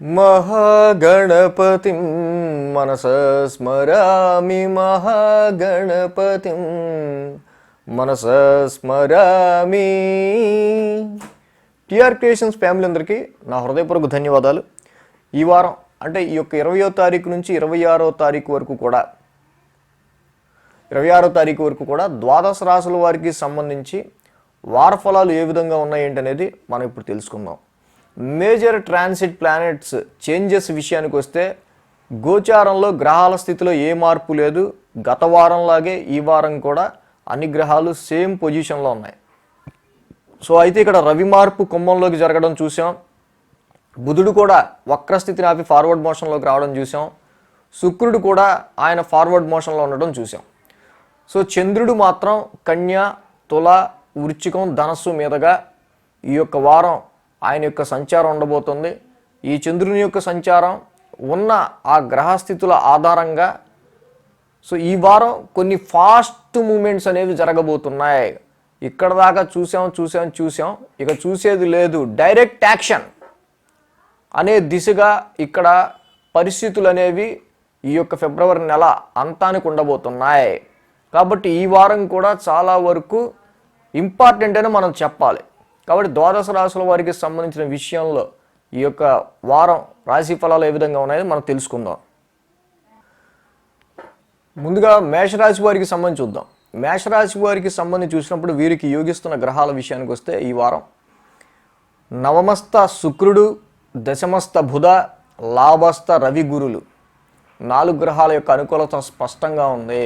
महागणपतिं मनसा स्मरामि महागणपतिं మనసా స్మరామి. TR creations family అందరికీ నా హృదయపూర్వక ధన్యవాదాలు. ఈ వారం అంటే ఈ యొక్క 20వ తారీఖు నుంచి 26వ తారీఖు వరకు కూడా 26వ తారీఖు వరకు కూడా ద్వాదశ రాశుల వారికి సంబంధించి వార ఫలాలు ఏ విధంగా ఉన్నాయి ఏంటనేది మనం ఇప్పుడు తెలుసుకుందాం. మేజర్ ట్రాన్సిట్ ప్లానెట్స్ చేంజెస్ విషయానికి వస్తే గోచారంలో గ్రహాల స్థితిలో ఏ మార్పు లేదు. గత వారంలాగే ఈ వారం కూడా అన్ని గ్రహాలు సేమ్ పొజిషన్లో ఉన్నాయి. సో అయితే ఇక్కడ రవి మార్పు కుంభంలోకి జరగడం చూసాం. బుధుడు కూడా వక్రస్థితిని ఆపి ఫార్వర్డ్ మోషన్లోకి రావడం చూసాం. శుక్రుడు కూడా ఆయన ఫార్వర్డ్ మోషన్లో ఉండడం చూసాం. సో చంద్రుడు మాత్రం కన్య, తుల, వృశ్చికం, ధనస్సు మీదుగా ఈ యొక్క వారం ఆయన యొక్క సంచారం ఉండబోతుంది. ఈ చంద్రుని యొక్క సంచారం ఉన్న ఆ గ్రహస్థితుల ఆధారంగా సో ఈ వారం కొన్ని ఫాస్ట్ మూమెంట్స్ అనేవి జరగబోతున్నాయి. ఇక్కడ దాకా చూసాం ఇక చూసేది లేదు. డైరెక్ట్ యాక్షన్ అనే దిశగా ఇక్కడ పరిస్థితులు అనేవి ఈ యొక్క ఫిబ్రవరి నెల అంతానికి ఉండబోతున్నాయి. కాబట్టి ఈ వారం కూడా చాలా వరకు ఇంపార్టెంట్ అని మనం చెప్పాలి. కాబట్టి ద్వాదశ రాశుల వారికి సంబంధించిన విషయంలో ఈ యొక్క వారం రాశి ఫలాలు ఏ విధంగా ఉన్నాయో మనం తెలుసుకుందాం. ముందుగా మేషరాశి వారికి సంబంధించి చూద్దాం. మేషరాశి వారికి సంబంధించి చూసినప్పుడు వీరికి యోగిస్తున్న గ్రహాల విషయానికి వస్తే ఈ వారం నవమస్థ శుక్రుడు, దశమస్థ బుధ, లాభస్థ రవి, గురులు 4 గ్రహాల యొక్క అనుకూలత స్పష్టంగా ఉంది.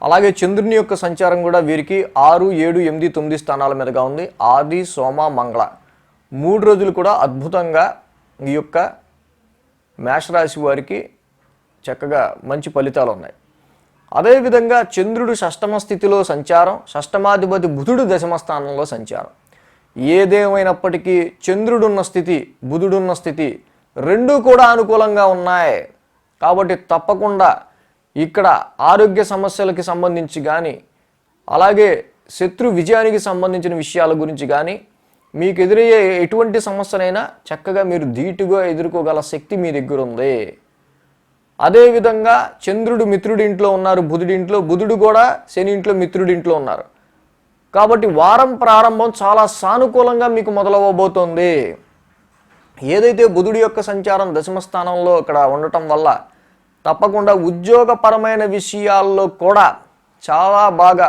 అలాగే చంద్రుని యొక్క సంచారం కూడా వీరికి 6, 7, 8, 9 స్థానాల మీదుగా ఉంది. ఆది, సోమ, మంగళ 3 రోజులు కూడా అద్భుతంగా ఈ యొక్క మేషరాశి వారికి చక్కగా మంచి ఫలితాలు ఉన్నాయి. అదేవిధంగా చంద్రుడు షష్టమ స్థితిలో సంచారం, షష్టమాధిపతి బుధుడు దశమ స్థానంలో సంచారం. ఏదేమైనప్పటికీ చంద్రుడున్న స్థితి, బుధుడున్న స్థితి రెండూ కూడా అనుకూలంగా ఉన్నాయి. కాబట్టి తప్పకుండా ఇక్కడ ఆరోగ్య సమస్యలకి సంబంధించి కానీ, అలాగే శత్రు విజయానికి సంబంధించిన విషయాల గురించి కానీ, మీకు ఎదురయ్యే ఎటువంటి సమస్యనైనా చక్కగా మీరు ధీటుగా ఎదుర్కోగల శక్తి మీ దగ్గర ఉంది. అదేవిధంగా చంద్రుడు మిత్రుడి ఇంట్లో ఉన్నారు, బుధుడి ఇంట్లో, బుధుడు కూడా శని ఇంట్లో, మిత్రుడి ఇంట్లో ఉన్నారు. కాబట్టి వారం ప్రారంభం చాలా సానుకూలంగా మీకు మొదలవ్వబోతోంది. ఏదైతే బుధుడి యొక్క సంచారం దశమ స్థానంలో ఇక్కడ ఉండటం వల్ల తప్పకుండా ఉద్యోగపరమైన విషయాల్లో కూడా చాలా బాగా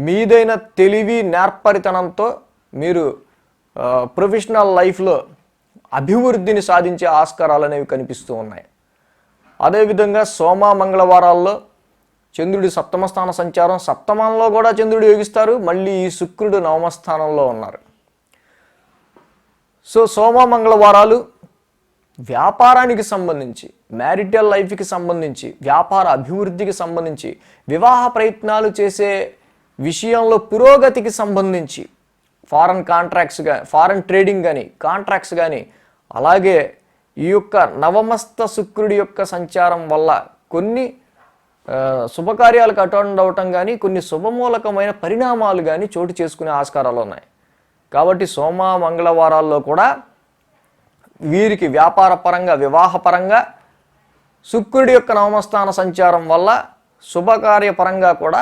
మీదైన తెలివి, నేర్పరితనంతో మీరు ప్రొఫెషనల్ లైఫ్లో అభివృద్ధిని సాధించే ఆస్కారాలు అనేవి కనిపిస్తూ ఉన్నాయి. అదేవిధంగా సోమ, మంగళవారాల్లో చంద్రుడి సప్తమ స్థాన సంచారం, సప్తమంలో కూడా చంద్రుడు యోగిస్తారు. మళ్ళీ ఈ శుక్రుడు నవమ స్థానంలో ఉన్నారు. సో సోమ, మంగళవారాలు వ్యాపారానికి సంబంధించి, మ్యారిటల్ లైఫ్కి సంబంధించి, వ్యాపార అభివృద్ధికి సంబంధించి, వివాహ ప్రయత్నాలు చేసే విషయంలో పురోగతికి సంబంధించి, ఫారెన్ ట్రేడింగ్ కానీ, కాంట్రాక్ట్స్ కానీ, అలాగే ఈ యొక్క నవమస్థ శుక్రుడి యొక్క సంచారం వల్ల కొన్ని శుభకార్యాలకు అటెండ్ అవటం కానీ, కొన్ని శుభమూలకమైన పరిణామాలు కానీ చోటు చేసుకునే ఆస్కారాలు ఉన్నాయి. కాబట్టి సోమ, మంగళవారాల్లో కూడా వీరికి వ్యాపార పరంగా, వివాహపరంగా శుక్రుడి యొక్క నవమస్థాన సంచారం వల్ల శుభకార్యపరంగా కూడా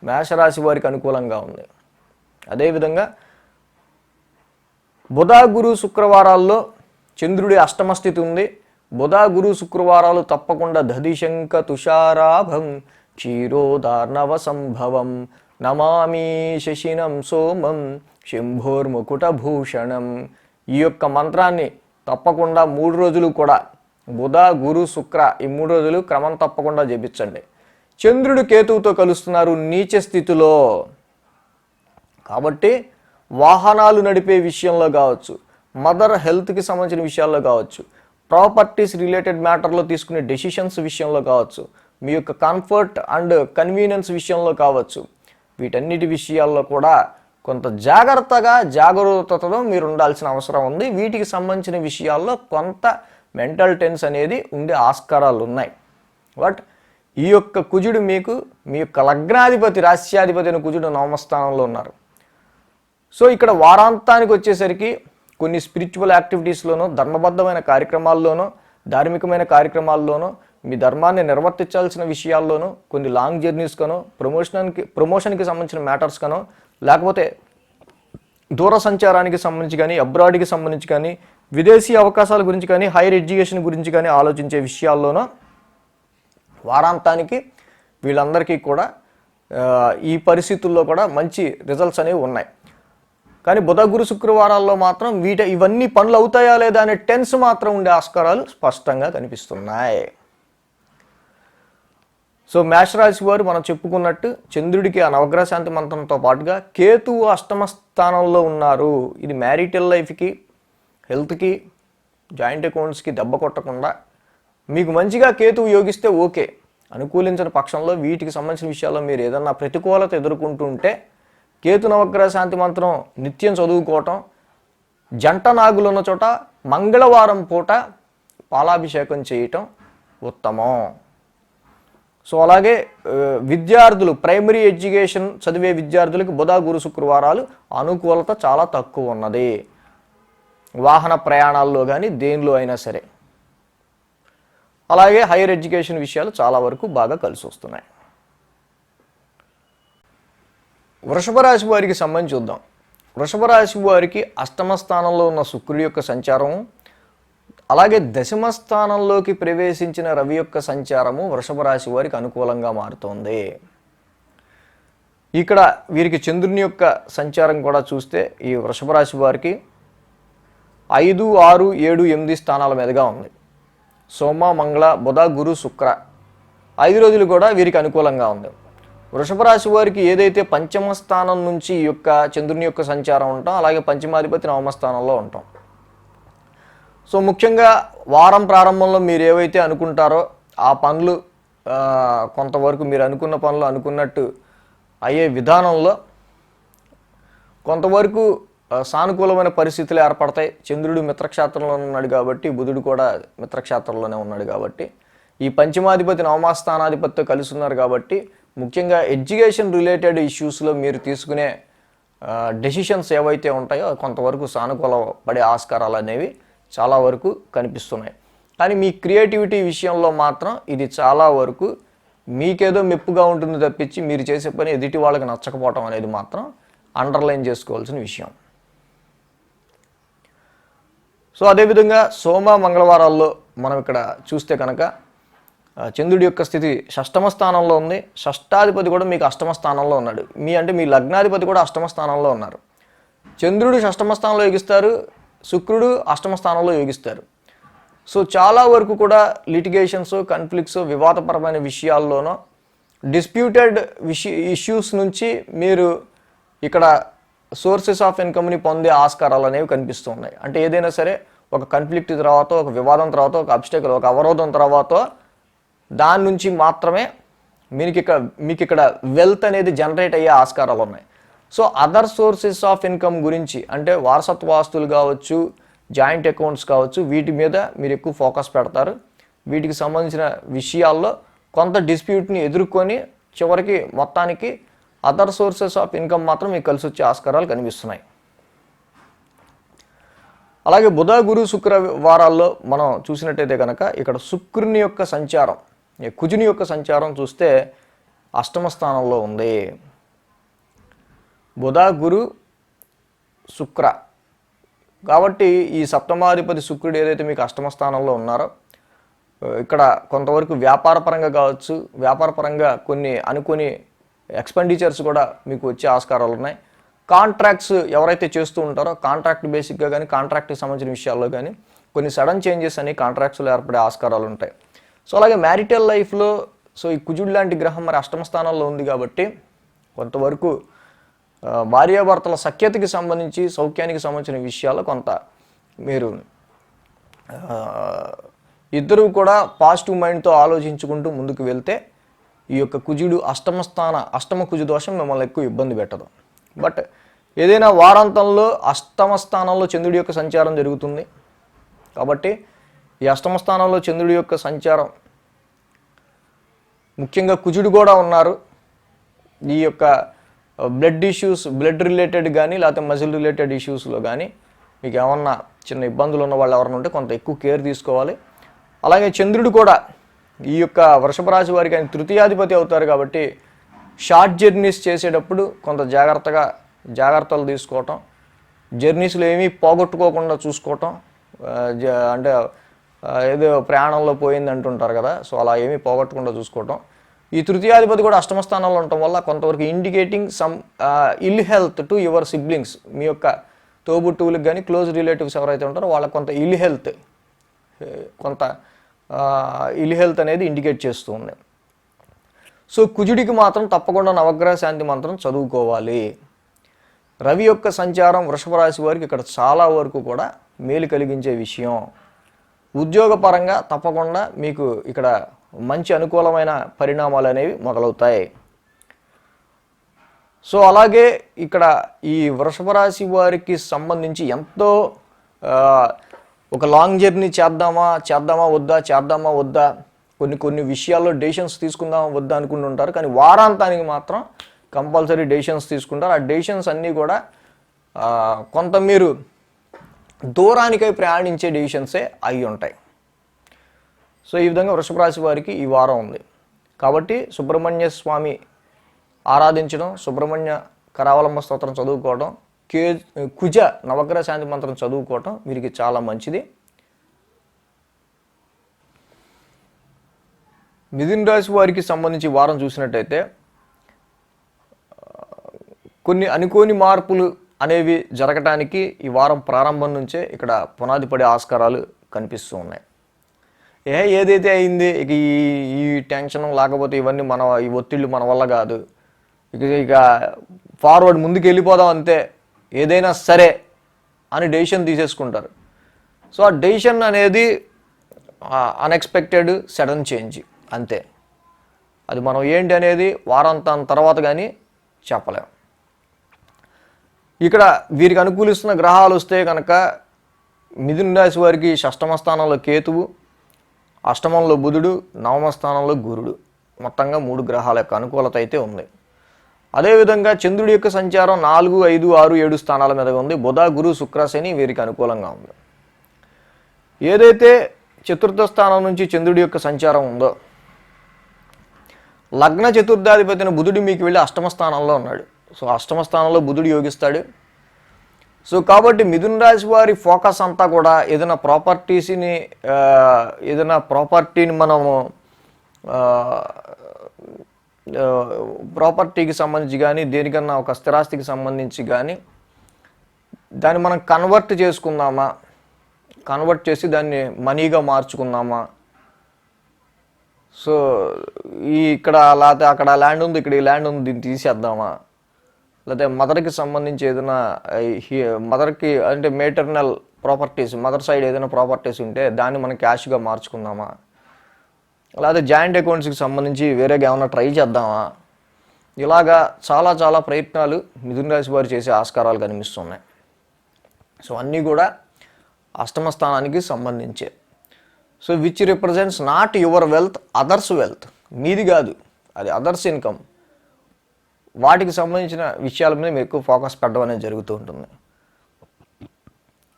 మేషరాశి వారికి అనుకూలంగా ఉంది. అదేవిధంగా బుధ, గురు, శుక్రవారాల్లో చంద్రుడి అష్టమ స్థితి ఉంది. బుధ, గురు, శుక్రవారాలు తప్పకుండా దధిశంక తుషారాభం క్షీరోదార్ణవ సంభవం నమామి శశినం సోమం శంభోర్ముకుటభూషణం. ఈ యొక్క మంత్రాన్ని తప్పకుండా 3 రోజులు కూడా బుధ, గురు, శుక్ర ఈ 3 రోజులు క్రమం తప్పకుండా జపించండి. చంద్రుడు కేతువుతో కలుస్తున్నారు నీచ స్థితిలో. కాబట్టి వాహనాలు నడిపే విషయంలో కావచ్చు, మదర్ హెల్త్కి సంబంధించిన విషయాల్లో కావచ్చు, ప్రాపర్టీస్ రిలేటెడ్ మ్యాటర్లో తీసుకునే డెసిషన్స్ విషయంలో కావచ్చు, మీ యొక్క కంఫర్ట్ అండ్ కన్వీనియన్స్ విషయంలో కావచ్చు, వీటన్నిటి విషయాల్లో కూడా కొంత జాగరూకతతో మీరు ఉండాల్సిన అవసరం ఉంది. వీటికి సంబంధించిన విషయాల్లో కొంత మెంటల్ టెన్స్ అనేది ఉండే ఆస్కారాలు ఉన్నాయి. బట్ ఈ యొక్క కుజుడు మీకు మీ యొక్క లగ్నాధిపతి, రాశ్యాధిపతి అయిన కుజుడు నవమస్థానంలో ఉన్నారు. సో ఇక్కడ వారాంతానికి వచ్చేసరికి కొన్ని స్పిరిచువల్ యాక్టివిటీస్లోనో, ధర్మబద్ధమైన కార్యక్రమాల్లోనో, ధార్మికమైన కార్యక్రమాల్లోనో, మీ ధర్మాన్ని నిర్వర్తించాల్సిన విషయాల్లోనూ, కొన్ని లాంగ్ జర్నీస్ కనో, ప్రమోషన్కి సంబంధించిన మ్యాటర్స్ కనో, లేకపోతే దూర సంచారానికి సంబంధించి కానీ, అబ్రాడ్కి సంబంధించి కానీ, విదేశీ అవకాశాల గురించి కానీ, హైయర్ ఎడ్యుకేషన్ గురించి కానీ ఆలోచించే విషయాల్లోనూ వారాంతానికి వీళ్ళందరికీ కూడా ఈ పరిస్థితుల్లో కూడా మంచి రిజల్ట్స్ అనేవి ఉన్నాయి. కానీ బుధ గురు శుక్రవారాల్లో మాత్రం ఇవన్నీ పనులు అవుతాయా లేదా అనే టెన్స్ మాత్రం ఉండే ఆస్కారాలు స్పష్టంగా కనిపిస్తున్నాయి. సో మేషరాశి వారు మనం చెప్పుకున్నట్టు చంద్రుడికి ఆ నవగ్రహ శాంతి మంత్రంతో పాటుగా కేతువు అష్టమ స్థానంలో ఉన్నారు. ఇది మ్యారిటల్ లైఫ్కి, హెల్త్కి, జాయింట్ అకౌంట్స్కి దెబ్బ కొట్టకుండా మీకు మంచిగా కేతువు యోగిస్తే ఓకే. అనుకూలించిన పక్షంలో వీటికి సంబంధించిన విషయాల్లో మీరు ఏదన్నా ప్రతికూలత ఎదుర్కొంటూ ఉంటే కేతు నవగ్రహ శాంతి మంత్రం నిత్యం చదువుకోవటం, జంట నాగులు ఉన్న చోట మంగళవారం పూట పాలాభిషేకం చేయటం ఉత్తమం. సో అలాగే విద్యార్థులు, ప్రైమరీ ఎడ్యుకేషన్ చదివే విద్యార్థులకు బుధ గురు శుక్రవారాలు అనుకూలత చాలా తక్కువ ఉన్నది. వాహన ప్రయాణాల్లో కానీ దేనిలో అయినా సరే. అలాగే హైయర్ ఎడ్యుకేషన్ విషయాలు చాలా వరకు బాగా కలిసి వస్తున్నాయి. వృషభ రాశి వారికి సంబంధించి చూద్దాం. వృషభ రాశి వారికి అష్టమ స్థానంలో ఉన్న శుక్రుడి యొక్క సంచారం, అలాగే దశమ స్థానంలోకి ప్రవేశించిన రవి యొక్క సంచారము వృషభ రాశి వారికి అనుకూలంగా మారుతోంది. ఇక్కడ వీరికి చంద్రుని యొక్క సంచారం కూడా చూస్తే ఈ వృషభ రాశి వారికి 5, 6, 7, 8 స్థానాల మీదుగా ఉంది. సోమ, మంగళ, బుధ, గురు, శుక్ర 5 రోజులు కూడా వీరికి అనుకూలంగా ఉంది. వృషభ రాశి వారికి ఏదైతే పంచమ స్థానం నుంచి ఈ యొక్క చంద్రుని యొక్క సంచారం ఉంటాం, అలాగే పంచమాధిపతి నవమ స్థానంలో ఉంటాం. సో ముఖ్యంగా వారం ప్రారంభంలో మీరు ఏవైతే అనుకుంటారో ఆ పనులు కొంతవరకు మీరు అనుకున్న పనులు అనుకున్నట్టు అయ్యే విధానంలో కొంతవరకు సానుకూలమైన పరిస్థితులు ఏర్పడతాయి. చంద్రుడు మిత్రక్షేత్రంలో ఉన్నాడు కాబట్టి, బుధుడు కూడా మిత్రక్షేత్రంలోనే ఉన్నాడు కాబట్టి, ఈ పంచమాధిపతి నవమస్థానాధిపతితో కలిసి ఉన్నారు కాబట్టి ముఖ్యంగా ఎడ్యుకేషన్ రిలేటెడ్ ఇష్యూస్లో మీరు తీసుకునే డెసిషన్స్ ఏవైతే ఉంటాయో కొంతవరకు సానుకూల పడే ఆస్కారాలు అనేవి చాలా వరకు కనిపిస్తున్నాయి. కానీ మీ క్రియేటివిటీ విషయంలో మాత్రం ఇది చాలా వరకు మీకేదో మెప్పుగా ఉంటుంది తప్పించి మీరు చేసే పని ఎదుటి వాళ్ళకి నచ్చకపోవటం అనేది మాత్రం అండర్లైన్ చేసుకోవాల్సిన విషయం. సో అదేవిధంగా సోమ, మంగళవారాల్లో మనం ఇక్కడ చూస్తే కనుక చంద్రుడి యొక్క స్థితి షష్టమ స్థానంలో ఉంది. షష్టాధిపతి కూడా మీకు అష్టమ స్థానంలో ఉన్నాడు. మీ లగ్నాధిపతి కూడా అష్టమ స్థానంలో ఉన్నారు. చంద్రుడు షష్టమ స్థానంలో యోగిస్తారు, శుక్రుడు అష్టమ స్థానంలో యోగిస్తారు. సో చాలా వరకు కూడా లిటిగేషన్స్, కాన్ఫ్లిక్ట్స్, వివాదపరమైన విషయాల్లోనో, డిస్ప్యూటెడ్ ఇష్యూస్ నుంచి మీరు ఇక్కడ సోర్సెస్ ఆఫ్ ఇన్కమ్ని పొందే ఆస్కారాలు అనేవి కనిపిస్తూ ఉన్నాయి. అంటే ఏదైనా సరే ఒక కాన్ఫ్లిక్ట్ తర్వాత, ఒక వివాదం తర్వాత, ఒక అబ్స్టెకల్, ఒక అవరోధం తర్వాత దాని నుంచి మాత్రమే మీకు ఇక్కడ వెల్త్ అనేది జనరేట్ అయ్యే ఆస్కారాలు ఉన్నాయి. So other sources of income గురించి అంటే వారసత్వ ఆస్తులు కావచ్చు, జాయింట్ అకౌంట్స్ కావచ్చు, వీటి మీద మీరు ఎక్కువ ఫోకస్ పెడతారు. వీటికి సంబంధించిన విషయాల్లో కొంత డిస్ప్యూట్ని ఎదుర్కొని చివరికి మొత్తానికి అదర్ సోర్సెస్ ఆఫ్ ఇన్కమ్ మాత్రం మీకు కలిసి వచ్చే ఆస్కారాలు కనిపిస్తున్నాయి. అలాగే బుధ, గురు, శుక్ర వారాల్లో మనం చూసినట్టయితే కనుక ఇక్కడ శుక్రుని యొక్క సంచారం, కుజుని యొక్క సంచారం చూస్తే అష్టమ స్థానంలో ఉంది. బుధ, గురు, శుక్ర కాబట్టి ఈ సప్తమాధిపతి శుక్రుడు ఏదైతే మీకు అష్టమ స్థానంలో ఉన్నారో ఇక్కడ కొంతవరకు వ్యాపారపరంగా కావచ్చు, వ్యాపారపరంగా కొన్ని అనుకోని ఎక్స్పెండిచర్స్ కూడా మీకు వచ్చే ఆస్కారాలు ఉన్నాయి. కాంట్రాక్ట్స్ ఎవరైతే చేస్తూ ఉంటారో కాంట్రాక్ట్ బేసిక్గా కానీ, కాంట్రాక్ట్కి సంబంధించిన విషయాల్లో కానీ కొన్ని సడన్ చేంజెస్ అని కాంట్రాక్ట్స్లో ఏర్పడే ఆస్కారాలు ఉంటాయి. సో అలాగే మ్యారిటల్ లైఫ్లో సో ఈ కుజుడు లాంటి గ్రహం మరి అష్టమ స్థానంలో ఉంది కాబట్టి కొంతవరకు భార్యాభర్తల సఖ్యతకి సంబంధించి, సౌఖ్యానికి సంబంధించిన విషయాల్లో కొంత మీరు ఇద్దరూ కూడా పాజిటివ్ మైండ్తో ఆలోచించుకుంటూ ముందుకు వెళ్తే ఈ యొక్క కుజుడు అష్టమ కుజు దోషం మిమ్మల్ని ఎక్కువ ఇబ్బంది పెట్టదు. బట్ ఏదైనా వారాంతంలో అష్టమ స్థానంలో చంద్రుడి యొక్క సంచారం జరుగుతుంది కాబట్టి ఈ అష్టమ స్థానంలో చంద్రుడి యొక్క సంచారం ముఖ్యంగా కుజుడు కూడా ఉన్నారు. ఈ యొక్క బ్లడ్ ఇష్యూస్, బ్లడ్ రిలేటెడ్ కానీ లేకపోతే మజిల్ రిలేటెడ్ ఇష్యూస్లో కానీ మీకు ఏమన్నా చిన్న ఇబ్బందులు ఉన్న వాళ్ళు ఎవరైనా ఉంటే కొంత ఎక్కువ కేర్ తీసుకోవాలి. అలాగే చంద్రుడు కూడా ఈ యొక్క వృషభ రాశి వారికి ఆయన తృతీయాధిపతి అవుతారు కాబట్టి షార్ట్ జర్నీస్ చేసేటప్పుడు కొంత జాగ్రత్తలు తీసుకోవటం, జర్నీస్లో ఏమీ పోగొట్టుకోకుండా చూసుకోవటం, అంటే ఏదో ప్రయాణంలో పోయింది అంటుంటారు కదా, సో అలా ఏమీ పోగొట్టకుండా చూసుకోవటం. ఈ తృతీయాధిపతి కూడా అష్టమ స్థానంలో ఉండటం వల్ల కొంతవరకు indicating some ill health to your siblings. మీ యొక్క తోబుట్టువులకు కానీ క్లోజ్ రిలేటివ్స్ ఎవరైతే ఉంటారో వాళ్ళకి కొంత ఇల్ హెల్త్ అనేది ఇండికేట్ చేస్తూ ఉంది. సో కుజుడికి మాత్రం తప్పకుండా నవగ్రహ శాంతి మంత్రం చదువుకోవాలి. రవి యొక్క సంచారం వృషభ రాశి వారికి ఇక్కడ చాలా వరకు కూడా మేలు కలిగించే విషయం. ఉద్యోగపరంగా తప్పకుండా మీకు ఇక్కడ మంచి అనుకూలమైన పరిణామాలు అనేవి మొదలవుతాయి. సో అలాగే ఇక్కడ ఈ వృషభ రాశి వారికి సంబంధించి ఎంతో ఒక లాంగ్ జర్నీ చేద్దామా వద్దా కొన్ని విషయాల్లో డెసిషన్స్ తీసుకుందామా వద్దా అనుకుంటుంటారు. కానీ వారాంతానికి మాత్రం కంపల్సరీ డెసిషన్స్ తీసుకుంటారు. ఆ డెసిషన్స్ అన్నీ కూడా కొంత మీరు దూరానికై ప్రయాణించే డెసిషన్సే అయి ఉంటాయి. సో ఈ విధంగా వృషభ రాశి వారికి ఈ వారం ఉంది కాబట్టి సుబ్రహ్మణ్య స్వామి ఆరాధించడం, సుబ్రహ్మణ్య కరావలంబ స్తోత్రం చదువుకోవడం, కుజ నవగ్రహ శాంతి మంత్రం చదువుకోవటం వీరికి చాలా మంచిది. మిథున రాశి వారికి సంబంధించి వారం చూసినట్టయితే కొన్ని అనుకోని మార్పులు అనేవి జరగటానికి ఈ వారం ప్రారంభం నుంచే ఇక్కడ పునాది పడే ఆస్కారాలు కనిపిస్తూ ఉన్నాయి. ఏదైతే అయింది ఇక ఈ టెన్షన్ లేకపోతే ఇవన్నీ ఈ ఒత్తిళ్ళు మన వల్ల కాదు, ఇక ఫార్వర్డ్ ముందుకు వెళ్ళిపోదాం అంతే, ఏదైనా సరే అని డెసిషన్ తీసేసుకుంటారు. సో ఆ డెసిషన్ అనేది అన్ఎక్స్పెక్టెడ్ సడన్ చేంజ్ అంతే. అది మనం ఏంటి అనేది వారాంతం తర్వాత కానీ చెప్పలేం. ఇక్కడ వీరికి అనుకూలిస్తున్న గ్రహాలు వస్తే కనుక మిథున రాశి వారికి షష్టమ స్థానంలో కేతువు, అష్టమంలో బుధుడు, నవమ స్థానంలో గురుడు, మొత్తంగా 3 గ్రహాల యొక్క అనుకూలత అయితే ఉంది. అదేవిధంగా చంద్రుడి యొక్క సంచారం 4, 5, 6, 7 స్థానాల మీద ఉంది. బుధ, గురు, శుక్ర, శని వీరికి అనుకూలంగా ఉంది. ఏదైతే చతుర్థ స్థానం నుంచి చంద్రుడి యొక్క సంచారం ఉందో, లగ్న చతుర్థాధిపతిని బుధుడు మీకు వెళ్ళి అష్టమ స్థానంలో ఉన్నాడు. సో అష్టమ స్థానంలో బుధుడు యోగిస్తాడు. సో కాబట్టి మిథున రాశి వారి ఫోకస్ అంతా కూడా ఏదైనా ప్రాపర్టీని మనము ప్రాపర్టీకి సంబంధించి కానీ దేనికన్నా ఒక స్థిరాస్తికి సంబంధించి కానీ దాన్ని మనం కన్వర్ట్ చేసి దాన్ని మనీగా మార్చుకుందామా, సో ఇక్కడ లేకపోతే అక్కడ ల్యాండ్ ఉంది, ఇక్కడ ఈ ల్యాండ్ ఉంది, దీన్ని తీసేద్దామా, లేకపోతే మదర్కి సంబంధించి ఏదైనా మదర్కి అంటే మేటర్నల్ ప్రాపర్టీస్, మదర్ సైడ్ ఏదైనా ప్రాపర్టీస్ ఉంటే దాన్ని మనం క్యాష్గా మార్చుకుందామా, లేకపోతే జాయింట్ అకౌంట్స్కి సంబంధించి వేరేగా ఏమైనా ట్రై చేద్దామా, ఇలాగా చాలా ప్రయత్నాలు మిథున రాశి వారు చేసే ఆస్కారాలు కనిపిస్తున్నాయి. సో అన్నీ కూడా అష్టమ స్థానానికి సంబంధించే. So which represents not your wealth, others wealth, మీది కాదు, అది అదర్స్ ఇన్కమ్. వాటికి సంబంధించిన విషయాల మీద మీకు ఎక్కువ ఫోకస్ పెట్టడం అనేది జరుగుతూ ఉంటుంది.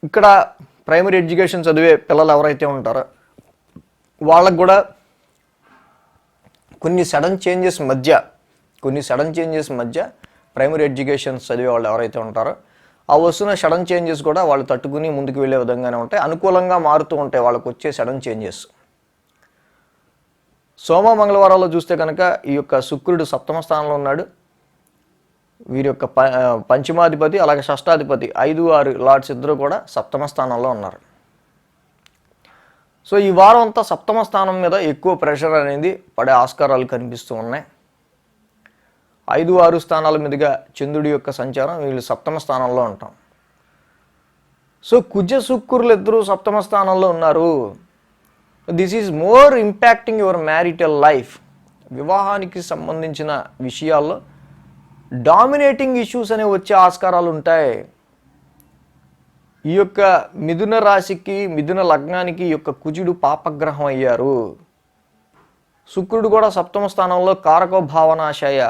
ఇక్కడ ప్రైమరీ ఎడ్యుకేషన్ చదివే పిల్లలు ఎవరైతే ఉంటారో వాళ్ళకు కూడా కొన్ని సడన్ చేంజెస్ మధ్య ప్రైమరీ ఎడ్యుకేషన్ చదివే వాళ్ళు ఎవరైతే ఉంటారో ఆ వస్తున్న సడన్ చేంజెస్ కూడా వాళ్ళు తట్టుకుని ముందుకు వెళ్ళే విధంగానే ఉంటాయి, అనుకూలంగా మారుతూ ఉంటాయి వాళ్ళకు వచ్చే సడన్ చేంజెస్. సోమ మంగళవారాల్లో చూస్తే కనుక ఈ యొక్క శుక్రుడు సప్తమ స్థానంలో ఉన్నాడు. వీరి యొక్క పంచమాధిపతి అలాగే షష్టాధిపతి 5, 6 లార్డ్స్ ఇద్దరు కూడా సప్తమ స్థానంలో ఉన్నారు. సో ఈ వారం అంతా సప్తమ స్థానం మీద ఎక్కువ ప్రెషర్ అనేది పడే ఆస్కారాలు కనిపిస్తూ ఉన్నాయి. 5, 6 స్థానాల మీదుగా చంద్రుడి యొక్క సంచారం, వీళ్ళు సప్తమ స్థానంలో ఉంటాం. సో కుజ శుక్రులు ఇద్దరు సప్తమ స్థానంలో ఉన్నారు. This is more impacting your marital life. వివాహానికి సంబంధించిన విషయాల్లో డామినేటింగ్ ఇష్యూస్ అనేవి వచ్చే ఆస్కారాలు ఉంటాయి. ఈ యొక్క మిథున రాశికి, మిథున లగ్నానికి ఈ యొక్క కుజుడు పాపగ్రహం అయ్యారు. శుక్రుడు కూడా సప్తమ స్థానంలో కారకో భావనాశయ,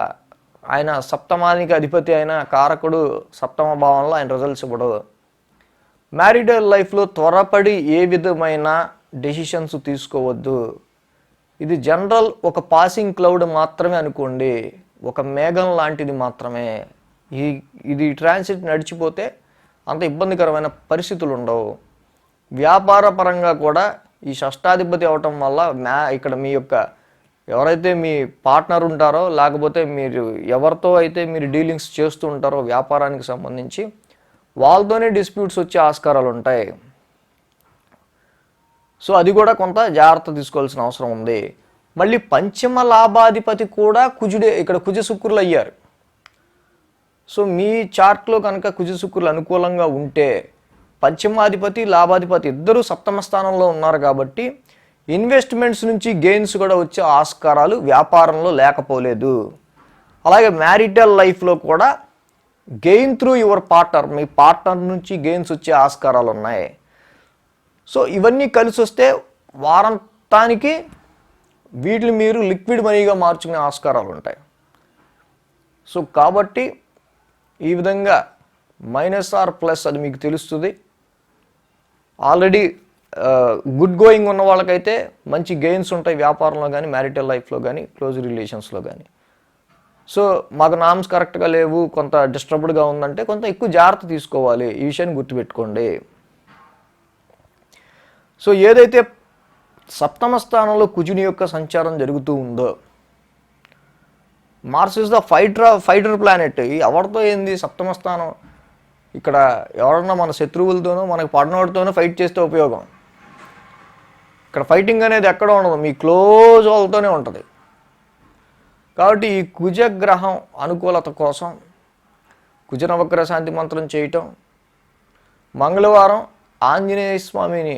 ఆయన సప్తమానికి అధిపతి అయిన కారకుడు సప్తమ భావంలో ఆయన రిజల్ట్స్ ఇవ్వడు. మ్యారిటల్ లైఫ్లో త్వరపడి ఏ విధమైన డెసిషన్స్ తీసుకోవద్దు. ఇది జనరల్ ఒక పాసింగ్ క్లౌడ్ మాత్రమే అనుకోండి, ఒక మేఘం లాంటిది మాత్రమే. ఇది ట్రాన్సిట్ నడిచిపోతే అంత ఇబ్బందికరమైన పరిస్థితులు ఉండవు. వ్యాపార పరంగా కూడా ఈ షష్టాధిపతి అవటం వల్ల ఇక్కడ మీ యొక్క ఎవరైతే మీ పార్ట్నర్ ఉంటారో, లేకపోతే మీరు ఎవరితో అయితే మీరు డీలింగ్స్ చేస్తూ ఉంటారో వ్యాపారానికి సంబంధించి, వాళ్ళతోనే డిస్ప్యూట్స్ వచ్చే ఆస్కారాలు ఉంటాయి. సో అది కూడా కొంత జాగ్రత్త తీసుకోవాల్సిన అవసరం ఉంది. మళ్ళీ పంచమ లాభాధిపతి కూడా కుజుడే, ఇక్కడ కుజ శుక్రులు అయ్యారు. సో మీ చార్ట్లో కనుక కుజ శుక్రులు అనుకూలంగా ఉంటే పంచమాధిపతి లాభాధిపతి ఇద్దరు సప్తమ స్థానంలో ఉన్నారు కాబట్టి ఇన్వెస్ట్మెంట్స్ నుంచి గెయిన్స్ కూడా వచ్చే ఆస్కారాలు వ్యాపారంలో లేకపోలేదు. అలాగే మ్యారిటల్ లైఫ్లో కూడా gain through your partner, me partner నుంచి గెయిన్స్ వచ్చే ఆస్కారాలు ఉన్నాయి. సో ఇవన్నీ కలిసి వస్తే వారాంతానికి వీటిని మీరు లిక్విడ్ మనీగా మార్చుకునే ఆస్కారాలు ఉంటాయి. సో కాబట్టి ఈ విధంగా మైనస్ ఆర్ ప్లస్ అది మీకు తెలుస్తుంది. ఆల్రెడీ గుడ్ గోయింగ్ ఉన్న వాళ్ళకైతే మంచి గెయిన్స్ ఉంటాయి వ్యాపారంలో కానీ, మ్యారిటల్ లైఫ్లో కానీ, క్లోజ్ రిలేషన్స్లో కానీ. సో మాకు నామ్స్ కరెక్ట్గా లేవు, కొంత డిస్టర్బ్డ్గా ఉందంటే కొంత ఎక్కువ జాగ్రత్త తీసుకోవాలి. ఈ విషయాన్ని గుర్తుపెట్టుకోండి. సో ఏదైతే సప్తమ స్థానంలో కుజుని యొక్క సంచారం జరుగుతూ ఉందో, Mars is the fighter planet. ఎవరితో ఏంది సప్తమ స్థానం? ఇక్కడ ఎవరన్నా మన శత్రువులతోనో మనకు పడినోడితోనో ఫైట్ చేస్తే ఉపయోగం. ఇక్కడ ఫైటింగ్ అనేది ఎక్కడ ఉండదు, మీ క్లోజ్ వాళ్ళతోనే ఉంటుంది. కాబట్టి ఈ కుజగ్రహం అనుకూలత కోసం కుజ నవగ్రహ శాంతి మంత్రం చేయటం, మంగళవారం ఆంజనేయ స్వామిని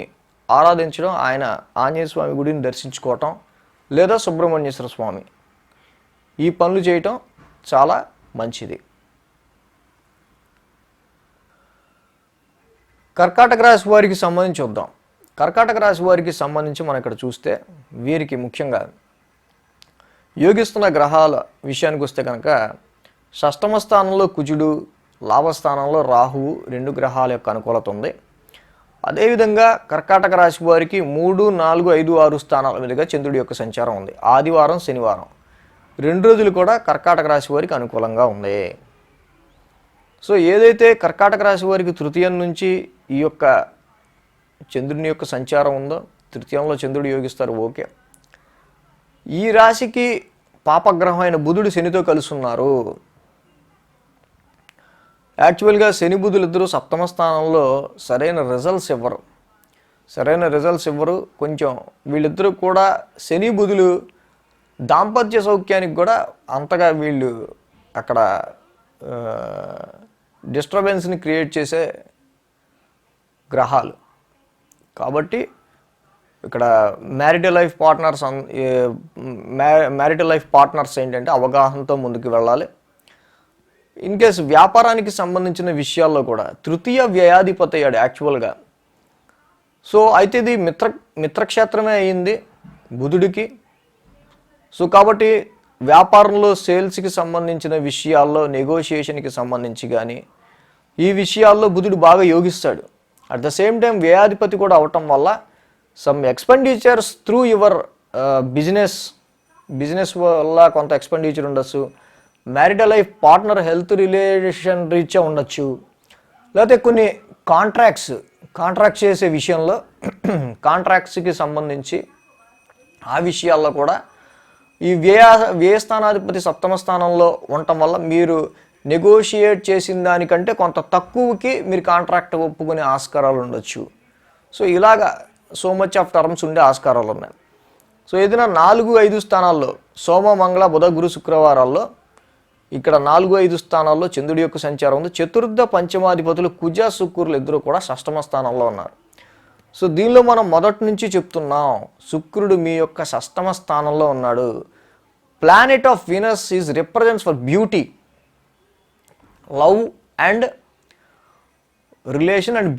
ఆరాధించడం, ఆయన ఆంజనేయ స్వామి గుడిని దర్శించుకోవటం, లేదా సుబ్రహ్మణ్యేశ్వర స్వామి, ఈ పనులు చేయటం చాలా మంచిది. కర్కాటక రాశి వారికి సంబంధించి చూద్దాం. కర్కాటక రాశి వారికి సంబంధించి మనం ఇక్కడ చూస్తే వీరికి ముఖ్యంగా యోగిస్తున్న గ్రహాల విషయానికి వస్తే కనుక షష్టమ స్థానంలో కుజుడు, లాభస్థానంలో రాహువు, 2 గ్రహాల యొక్క అనుకూలత ఉంది. అదేవిధంగా కర్కాటక రాశి వారికి 3, 4, 5, 6 స్థానాల మీదుగా చంద్రుడి యొక్క సంచారం ఉంది. ఆదివారం, శనివారం 2 రోజులు కూడా కర్కాటక రాశి వారికి అనుకూలంగా ఉంది. సో ఏదైతే కర్కాటక రాశి వారికి తృతీయం నుంచి ఈ యొక్క చంద్రుని యొక్క సంచారం ఉందో, తృతీయంలో చంద్రుడు యోగిస్తారు, ఓకే. ఈ రాశికి పాపగ్రహం అయిన బుధుడు శనితో కలుస్తున్నారు. యాక్చువల్గా శని బుధులు ఇద్దరు సప్తమ స్థానంలో సరైన రిజల్ట్స్ ఇవ్వరు. కొంచెం వీళ్ళిద్దరూ కూడా శని బుధులు దాంపత్య సౌఖ్యానికి కూడా అంతగా వీళ్ళు అక్కడ డిస్టర్బెన్స్ని క్రియేట్ చేసే గ్రహాలు. కాబట్టి ఇక్కడ మ్యారిటల్ లైఫ్ పార్ట్నర్స్ ఏంటంటే అవగాహనతో ముందుకు వెళ్ళాలి. ఇన్ కేసు వ్యాపారానికి సంబంధించిన విషయాల్లో కూడా తృతీయ వ్యయాధిపతి అయ్యాడు యాక్చువల్గా. సో అయితే ఇది మిత్రక్షేత్రమే అయ్యింది బుధుడికి. సో కాబట్టి వ్యాపారంలో సేల్స్కి సంబంధించిన విషయాల్లో, నెగోషియేషన్కి సంబంధించి కానీ ఈ విషయాల్లో బుధుడు బాగా యోగిస్తాడు. అట్ ద సేమ్ టైం వ్యయాధిపతి కూడా అవటం వల్ల some expenditures through your business వల్ల కొంత ఎక్స్పెండిచర్ ఉండొచ్చు. Marital life partner health relation రీత్యా ఉండొచ్చు. లేకపోతే కొన్ని కాంట్రాక్ట్ చేసే విషయంలో కాంట్రాక్ట్స్కి సంబంధించి ఆ విషయాల్లో కూడా ఈ వ్యయస్థానాధిపతి సప్తమ స్థానంలో ఉండటం వల్ల మీరు నెగోషియేట్ చేసిన దానికంటే కొంత తక్కువకి మీరు కాంట్రాక్ట్ ఒప్పుకునే ఆస్కారాలు ఉండొచ్చు. సో ఇలాగా సో మచ్ ఆఫ్ టర్మ్స్ ఉండే ఆస్కారాలు ఉన్నాయి. సో ఏదైనా 4, 5 స్థానాల్లో సోమ, మంగళ, బుధ, గురు, శుక్రవారాల్లో ఇక్కడ 4, 5 స్థానాల్లో చంద్రుడి యొక్క సంచారం ఉంది. చతుర్థ పంచమాధిపతులు కుజ, శుక్రులు ఇద్దరు కూడా షష్టమ స్థానంలో ఉన్నారు. సో దీనిలో మనం మొదటి నుంచి చెప్తున్నాం, శుక్రుడు మీ యొక్క షష్టమ స్థానంలో ఉన్నాడు. Planet of Venus is represents for beauty, love and relation and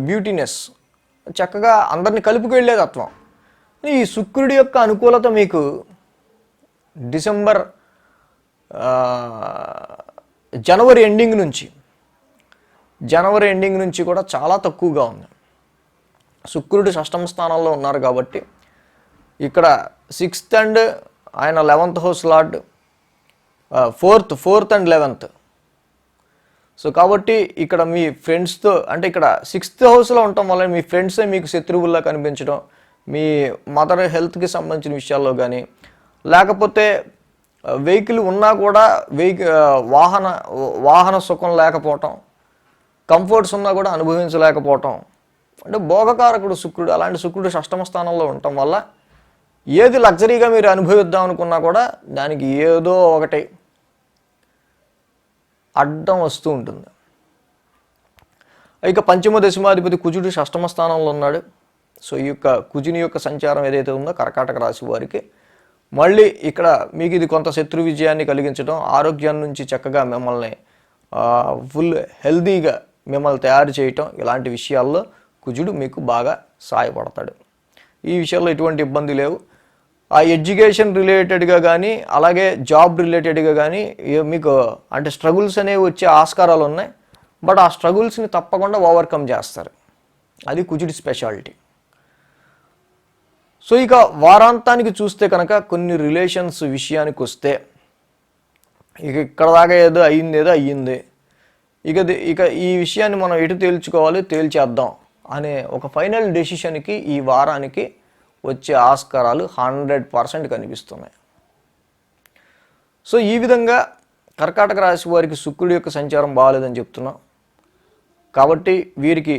beautiness. చక్కగా అందరిని కలుపుకు వెళ్ళే తత్వం. ఈ శుక్రుడి యొక్క అనుకూలత మీకు జనవరి ఎండింగ్ నుంచి జనవరి ఎండింగ్ నుంచి కూడా చాలా తక్కువగా ఉంది. శుక్రుడు షష్టమ స్థానంలో ఉన్నారు కాబట్టి ఇక్కడ 6th అండ్ ఆయన 11th house lord, 4th and 11th. So కాబట్టి ఇక్కడ మీ ఫ్రెండ్స్తో, అంటే ఇక్కడ 6th హౌస్లో ఉండటం వల్ల మీ ఫ్రెండ్సే మీకు శత్రువుల్లా కనిపించడం, మీ మదర్ హెల్త్కి సంబంధించిన విషయాల్లో కానీ, లేకపోతే వెహికల్ ఉన్నా కూడా వాహన సుఖం లేకపోవటం, కంఫర్ట్స్ ఉన్నా కూడా అనుభవించలేకపోవటం, అంటే భోగకారకుడు శుక్రుడు. అలాంటి శుక్రుడు షష్టమ స్థానంలో ఉండటం వల్ల ఏది లగ్జరీగా మీరు అనుభవిద్దాం అనుకున్నా కూడా దానికి ఏదో ఒకటి అడ్డం వస్తూ ఉంటుంది. ఇక పంచమ దశమాధిపతి కుజుడు షష్టమ స్థానంలో ఉన్నాడు. సో ఈ యొక్క కుజుని యొక్క సంచారం ఏదైతే ఉందో కర్కాటక రాశి వారికి మళ్ళీ ఇక్కడ మీకు ఇది కొంత శత్రు విజయాన్ని కలిగించడం, ఆరోగ్యం నుంచి చక్కగా మిమ్మల్ని ఫుల్ హెల్దీగా మిమ్మల్ని తయారు చేయటం, ఇలాంటి విషయాల్లో కుజుడు మీకు బాగా సహాయపడతాడు. ఈ విషయాల్లో ఎటువంటి ఇబ్బంది లేవు. ఆ ఎడ్యుకేషన్ రిలేటెడ్గా కానీ అలాగే జాబ్ రిలేటెడ్గా కానీ మీకు అంటే స్ట్రగుల్స్ అనేవి వచ్చే ఆస్కారాలు ఉన్నాయి. బట్ ఆ స్ట్రగుల్స్ని తప్పకుండా ఓవర్కమ్ చేస్తారు. అది కుజుడి స్పెషాలిటీ. సో ఇక వారాంతానికి చూస్తే కనుక కొన్ని రిలేషన్స్ విషయానికి వస్తే ఇక్కడ దాకా ఏదో అయ్యింది. ఇక ఈ విషయాన్ని మనం ఎటు తేల్చేద్దాం అనే ఒక ఫైనల్ డెసిషన్కి ఈ వారానికి వచ్చే ఆస్కారాలు 100% కనిపిస్తున్నాయి. సో ఈ విధంగా కర్కాటక రాశి వారికి శుక్రుడి యొక్క సంచారం బాగాలేదని చెప్తున్నాం కాబట్టి వీరికి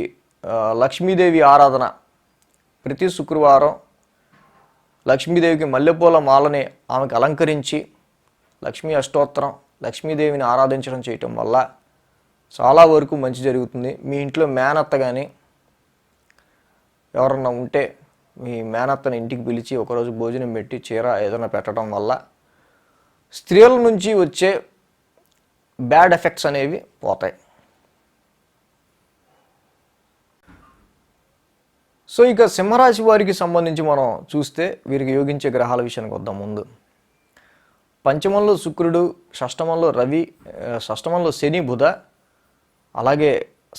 లక్ష్మీదేవి ఆరాధన ప్రతి శుక్రవారం లక్ష్మీదేవికి మల్లెపూల మాలని ఆమెకు అలంకరించి లక్ష్మీ అష్టోత్తరం లక్ష్మీదేవిని ఆరాధించడం చేయటం వల్ల చాలా వరకు మంచి జరుగుతుంది. మీ ఇంట్లో మేనత్త కానీ ఎవరన్నా ఉంటే మీ మేనత్తని ఇంటికి పిలిచి ఒకరోజు భోజనం పెట్టి చీర ఏదైనా పెట్టడం వల్ల స్త్రీల నుంచి వచ్చే బ్యాడ్ ఎఫెక్ట్స్ అనేవి పోతాయి. సో ఇక సింహరాశి వారికి సంబంధించి మనం చూస్తే వీరికి యోగించే గ్రహాల విషయానికి వద్దాం. ముందు పంచమంలో శుక్రుడు, షష్టమంలో రవి, షష్టమంలో శని బుధ, అలాగే